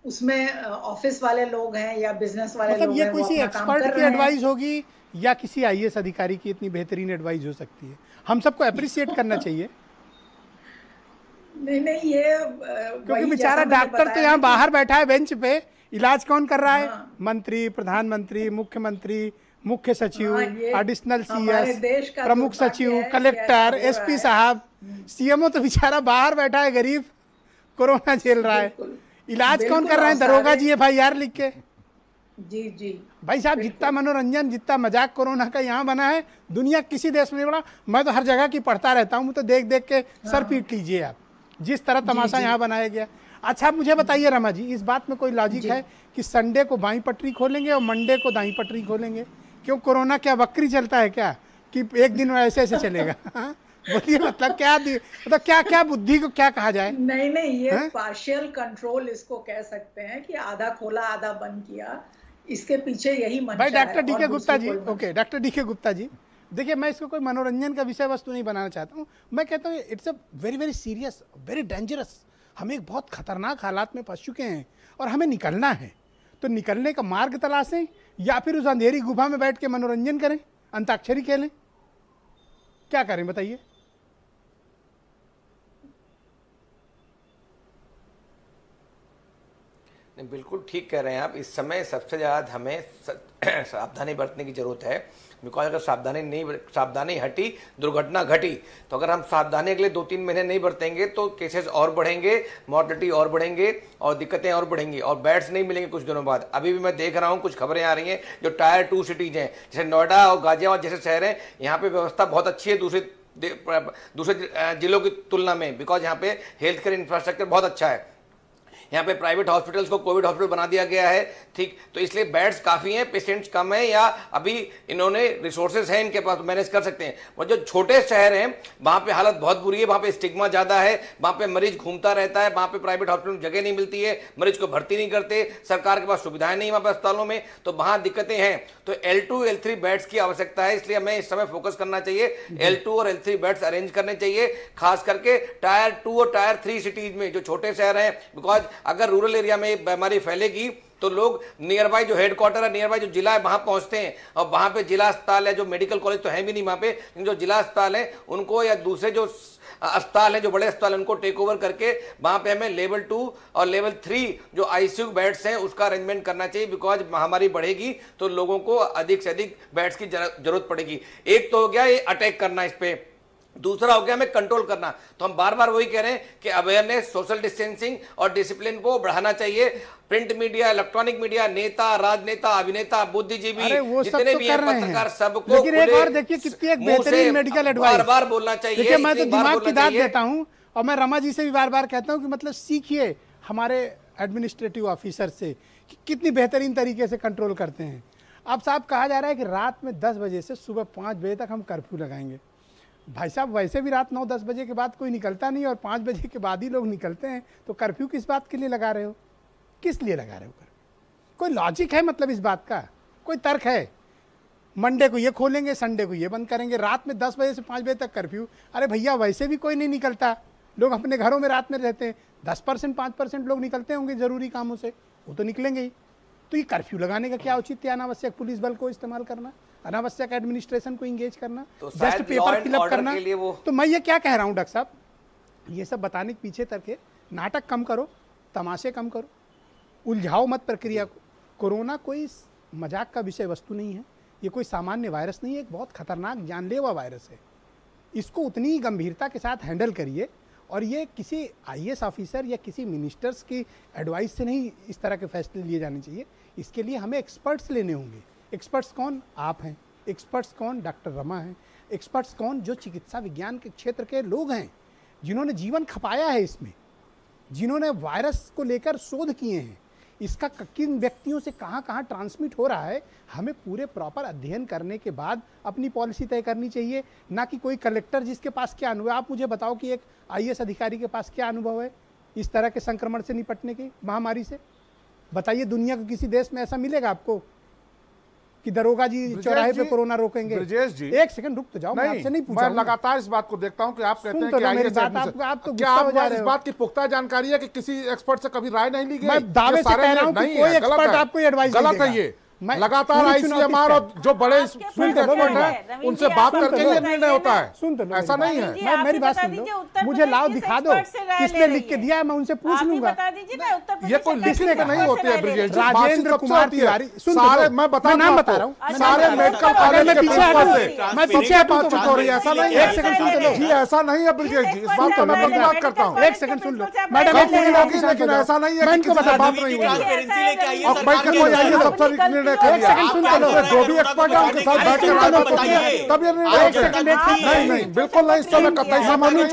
उसमें ऑफिस वाले लोग हैं या बिजनेस वाले मतलब लोग ये हैं, वो किसी अपना काम एक्सपर्ट कर की रहे हैं। एडवाइस होगी या किसी आईएएस अधिकारी की इतनी बेहतरीन एडवाइस हो सकती है? हम सबको अप्रिशिएट करना चाहिए, नहीं, ये क्योंकि बेचारा डॉक्टर तो यहाँ बाहर बैठा है बेंच पे, इलाज कौन कर रहा है? हाँ। मंत्री, प्रधानमंत्री, मुख्यमंत्री, मुख्य सचिव, हाँ, ये एडिशनल हमारे सीएस, देश का प्रमुख दुर्भाग्य सचिव, है कि कलेक्टर, ऐसा हो रहा एसपी है। साहब, सीएमओ तो बेचारा बाहर बैठा है, गरीब, कोरोना झेल रहा है। बिल्कुल। इलाज कौन बिल्कुल, कर रहे हैं? और दरोगा सारे- जी FIR लिख के। जी भाई साहब, जितना मनोरंजन, जितना मजाक कोरोना का यहाँ बना है, दुनिया किसी देश में नहीं बना। मैं तो हर जगह की पढ़ता रहता हूँ, तो देख देख के सर पीट लीजिए आप, जिस तरह तमाशा यहाँ बनाया गया। अच्छा, आप मुझे बताइए रमा जी, इस बात में कोई लॉजिक है कि संडे को बाईं पटरी खोलेंगे और मंडे को दाईं पटरी खोलेंगे? क्यों, कोरोना क्या वक्री चलता है क्या कि एक दिन ऐसे ऐसे चलेगा? हाँ? बोलिए, मतलब क्या क्या बुद्धि को क्या कहा जाए? नहीं, ये पार्शियल कंट्रोल इसको कह सकते हैं कि आधा खोला आधा बंद किया। इसके पीछे यही मंशा भाई है। डॉक्टर DK और गुप्ता दूसरी जी, कोई मंशा okay doctor DK Gupta ji, देखिए मैं इसको कोई मनोरंजन का विषय वस्तु नहीं बनाना चाहता हूँ। मैं कहता हूँ it's a very very serious, very dangerous. हम एक बहुत खतरनाक हालात में फंस चुके हैं और हमें निकलना है। तो निकलने का मार्ग तलाशें या फिर उस अंधेरी गुफा में बैठ के मनोरंजन करें, अंताक्षरी खेलें, क्या करें बताइए? बिल्कुल ठीक कह रहे हैं आप। इस समय सबसे ज़्यादा हमें सावधानी बरतने की ज़रूरत है, बिकॉज अगर सावधानी हटी दुर्घटना घटी। तो अगर हम सावधानी अगले 2-3 महीने नहीं बरतेंगे तो केसेस और बढ़ेंगे, मॉर्टलिटी और बढ़ेंगे और दिक्कतें और बढ़ेंगी और बेड्स नहीं मिलेंगे कुछ दिनों बाद। अभी भी मैं देख रहा हूँ, कुछ खबरें आ रही हैं जो टायर 2 सिटीज हैं, जैसे नोएडा और गाजियाबाद जैसे शहर हैं, यहाँ पे व्यवस्था बहुत अच्छी है दूसरे जिलों की तुलना में, बिकॉज यहाँ पे हेल्थ केयर इंफ्रास्ट्रक्चर बहुत अच्छा है। यहाँ पे प्राइवेट हॉस्पिटल्स को कोविड हॉस्पिटल बना दिया गया है, ठीक। तो इसलिए बेड्स काफ़ी हैं, पेशेंट्स कम हैं, या अभी इन्होंने रिसोर्सेज हैं इनके पास, मैनेज कर सकते हैं। और जो छोटे शहर हैं वहाँ पे हालत बहुत बुरी है, वहाँ पे स्टिग्मा ज़्यादा है, वहाँ पे मरीज घूमता रहता है, वहाँ पे प्राइवेट हॉस्पिटल में जगह नहीं मिलती है, मरीज को भर्ती नहीं करते, सरकार के पास सुविधाएं नहीं वहाँ पे अस्पतालों में, तो वहाँ दिक्कतें हैं। तो L2 L3 बेड्स की आवश्यकता है, इसलिए हमें इस समय फोकस करना चाहिए। L2 और L3 बेड्स अरेंज करने चाहिए, खास करके टायर 2 और टायर 3 सिटीज में जो छोटे शहर हैं, बिकॉज अगर रूरल एरिया में बीमारी फैलेगी तो लोग नियर बाय जो हेडक्वार्टर है, नियर बाय जो जिला है, वहां पहुंचते हैं और वहां पे जिला अस्पताल है, जो मेडिकल कॉलेज तो है भी नहीं वहां पे, लेकिन जो जिला अस्पताल है उनको या दूसरे जो अस्पताल है, जो बड़े अस्पताल है, उनको टेक ओवर करके वहां पे हमें लेवल 2 और लेवल 3 जो ICU बेड्स हैं उसका अरेंजमेंट करना चाहिए, बिकॉज महामारी बढ़ेगी तो लोगों को अधिक से अधिक बेड्स की जरूरत पड़ेगी। एक तो हो गया ये अटैक करना इस पे, दूसरा हो गया हमें कंट्रोल करना। तो हम बार बार वही कह रहे हैं कि अवेयरनेस, सोशल डिस्टेंसिंग और डिसिप्लिन को बढ़ाना चाहिए। प्रिंट मीडिया, इलेक्ट्रॉनिक मीडिया, नेता, राजनेता, अभिनेता, बुद्धिजीवी, जितने भी हैं पत्रकार, सबको लेकिन एक और देखिए कितनी एक बेहतरीन मेडिकल एडवाइस बार बार बोलना चाहिए। देखिए मैं तो दिमाग की दाद देता हूं और मैं रमा जी से भी बार बार कहता हूं कि मतलब सीखिए हमारे एडमिनिस्ट्रेटिव ऑफिसर से कि कितनी बेहतरीन तरीके से कंट्रोल करते हैं। अब साहब कहा जा रहा है कि रात में 10 बजे से सुबह 5 बजे तक हम कर्फ्यू लगाएंगे। भाई साहब वैसे भी रात 9-10 बजे के बाद कोई निकलता नहीं और 5 बजे के बाद ही लोग निकलते हैं, तो कर्फ्यू किस बात के लिए लगा रहे हो? किस लिए लगा रहे हो कर्फ्यू? कोई लॉजिक है मतलब इस बात का? कोई तर्क है? मंडे को ये खोलेंगे, संडे को ये बंद करेंगे, रात में 10 बजे से 5 बजे तक कर्फ्यू। अरे भैया वैसे भी कोई नहीं निकलता, लोग अपने घरों में रात में रहते हैं। 10% 5% लोग निकलते होंगे ज़रूरी कामों से, वो तो निकलेंगे ही। तो ये कर्फ्यू लगाने का क्या औचित्य है? अनावश्यक पुलिस बल को इस्तेमाल करना, अनावश्यक एडमिनिस्ट्रेशन को इंगेज करना, तो जस्ट पेपर फिलअप करना। तो मैं ये क्या कह रहा हूँ डॉक्टर साहब, ये सब बताने के पीछे तक है नाटक कम करो, तमाशे कम करो, उलझाओ मत प्रक्रिया को। कोरोना कोई मजाक का विषय वस्तु नहीं है, ये कोई सामान्य वायरस नहीं है, एक बहुत खतरनाक जानलेवा वायरस है। इसको उतनी गंभीरता के साथ हैंडल करिए और ये किसी IAS ऑफिसर या किसी मिनिस्टर्स की एडवाइस से नहीं इस तरह के फैसले लिए जाने चाहिए। इसके लिए हमें एक्सपर्ट्स लेने होंगे। एक्सपर्ट्स कौन? आप हैं। एक्सपर्ट्स कौन? डॉक्टर रमा हैं। एक्सपर्ट्स कौन? जो चिकित्सा विज्ञान के क्षेत्र के लोग हैं, जिन्होंने जीवन खपाया है इसमें। जिन्होंने वायरस को लेकर शोध किए हैं, इसका किन व्यक्तियों से कहां कहां ट्रांसमिट हो रहा है, हमें पूरे प्रॉपर अध्ययन करने के बाद अपनी पॉलिसी तय करनी चाहिए, ना कि कोई कलेक्टर जिसके पास क्या अनुभव है। आप मुझे बताओ कि एक आईएएस अधिकारी के पास क्या अनुभव है इस तरह के संक्रमण से निपटने की, महामारी से। बताइए, दुनिया के किसी देश में ऐसा मिलेगा आपको कि दरोगा जी चौराहे पे कोरोना रोकेंगे? ब्रजेश जी, एक सेकंड रुक तो जाओ, मैं आपसे नहीं पूछा। मैं लगातार इस बात को देखता हूं कि आप कहते हैं कि आईएएस क्या आप इस बात की पुख्ता जानकारी है कि किसी एक्सपर्ट से कभी राय नहीं ली गई? मैं दावे से कह रहा हूं कि कोई एक्सपर्ट आपको एडवाइस नहीं गलत है। ये लगातार आईसीएमआर और जो बड़े फील्ड एक्सपर्ट हैं उनसे बात करके ये निर्णय होता है। सुन तो लो, ऐसा नहीं है। मैं मेरी बात सुन लो, मुझे लाओ दिखा दो किसने लिख के दिया है, मैं उनसे पूछ लूंगा। ये कोई लिखने का नहीं होती है ब्रजेश जी, राजेंद्र कुमार तिवारी, सारे मैं नाम बता रहा हूँ, सारे मेडिकल कॉलेज के प्रिंसिपल से मैं पीछे बातचीत हो रही है। ऐसा नहीं है। एक सेकंड सुन लो जी, ऐसा नहीं है ब्रजेश जी, इस बात को मैं प्रतिवाद करता हूँ। एक सेकंड सुन लो मैडम, लेकिन ऐसा नहीं है कि किसी से बात नहीं हुई है और बैठ के कोई आइए सबसे निर्णय कर लिया। जो भी एक्सपर्ट है उनके साथ बैठ कर तब ये नहीं, बिल्कुल नहीं। इस समय कतई सामान नहीं,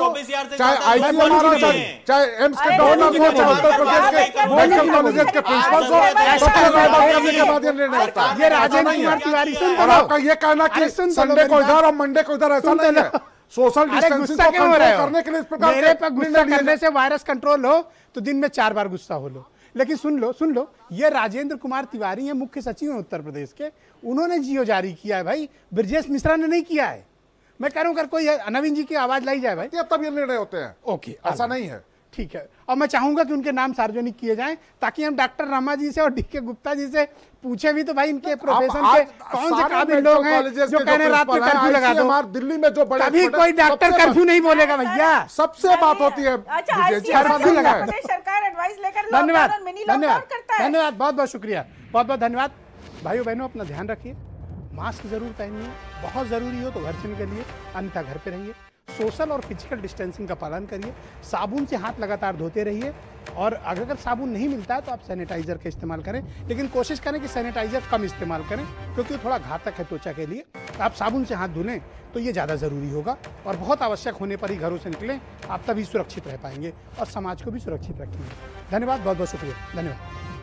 चाहे आईसीएमआर हो, चाहे एम्स के डॉक्टर हो, चाहे उत्तर प्रदेश के मेडिकल कॉलेज के प्रिंसिपल हो, सबसे बात करने के बाद ये निर्णय होता है। ये राजेंद्र कुमार तिवारी सुन और आपका ये कहना कि संडे को इधर और मंडे को इधर, ऐसा नहीं है। सोशल डिस्टेंसिंग को कंट्रोल करने के लिए इस प्रकार मेरे पर गुस्सा करने से वायरस कंट्रोल हो तो दिन में 4 बार गुस्सा हो लो। लेकिन सुन लो, ये राजेंद्र कुमार तिवारी हैं, मुख्य सचिव हैं उत्तर प्रदेश के, उन्होंने जियो जारी किया है भाई, ब्रजेश मिश्रा ने नहीं किया है। मैं कह रहा हूं अगर कोई नवीन जी की आवाज लाई जाए भाई, तब ये निर्णय होते हैं। ओके, ऐसा नहीं है। ठीक है। और मैं चाहूंगा कि उनके नाम सार्वजनिक किए जाएं ताकि हम डॉक्टर रमा जी से और डीके गुप्ता जी से पूछे भी तो भाई इनके प्रोफेशन के कौन से काबिल लोग हैं जो कह रहे रात में कर्फ्यू लगा दो। दिल्ली में जो बड़े कभी कोई डॉक्टर कर्फ्यू नहीं बोलेगा भैया, सबसे बात होती है कर्फ्यू लगा। सरकार एडवाइस लेकर धन्यवाद, धन्यवाद, बहुत बहुत शुक्रिया, बहुत बहुत धन्यवाद। भाइयों बहनों, अपना ध्यान रखिए, मास्क जरूर पहनिए, बहुत जरूरी हो तो घर से निकलिए, अन्यथा घर पे रहिए, सोशल और फिजिकल डिस्टेंसिंग का पालन करिए, साबुन से हाथ लगातार धोते रहिए, और अगर साबुन नहीं मिलता है तो आप सैनिटाइजर का इस्तेमाल करें, लेकिन कोशिश करें कि सैनिटाइजर कम इस्तेमाल करें क्योंकि वो थोड़ा घातक है त्वचा के लिए। आप साबुन से हाथ धुलें तो ये ज़्यादा ज़रूरी होगा, और बहुत आवश्यक होने पर ही घरों से निकलें, आप तभी सुरक्षित रह पाएंगे और समाज को भी सुरक्षित रखेंगे। धन्यवाद, बहुत बहुत शुक्रिया, धन्यवाद।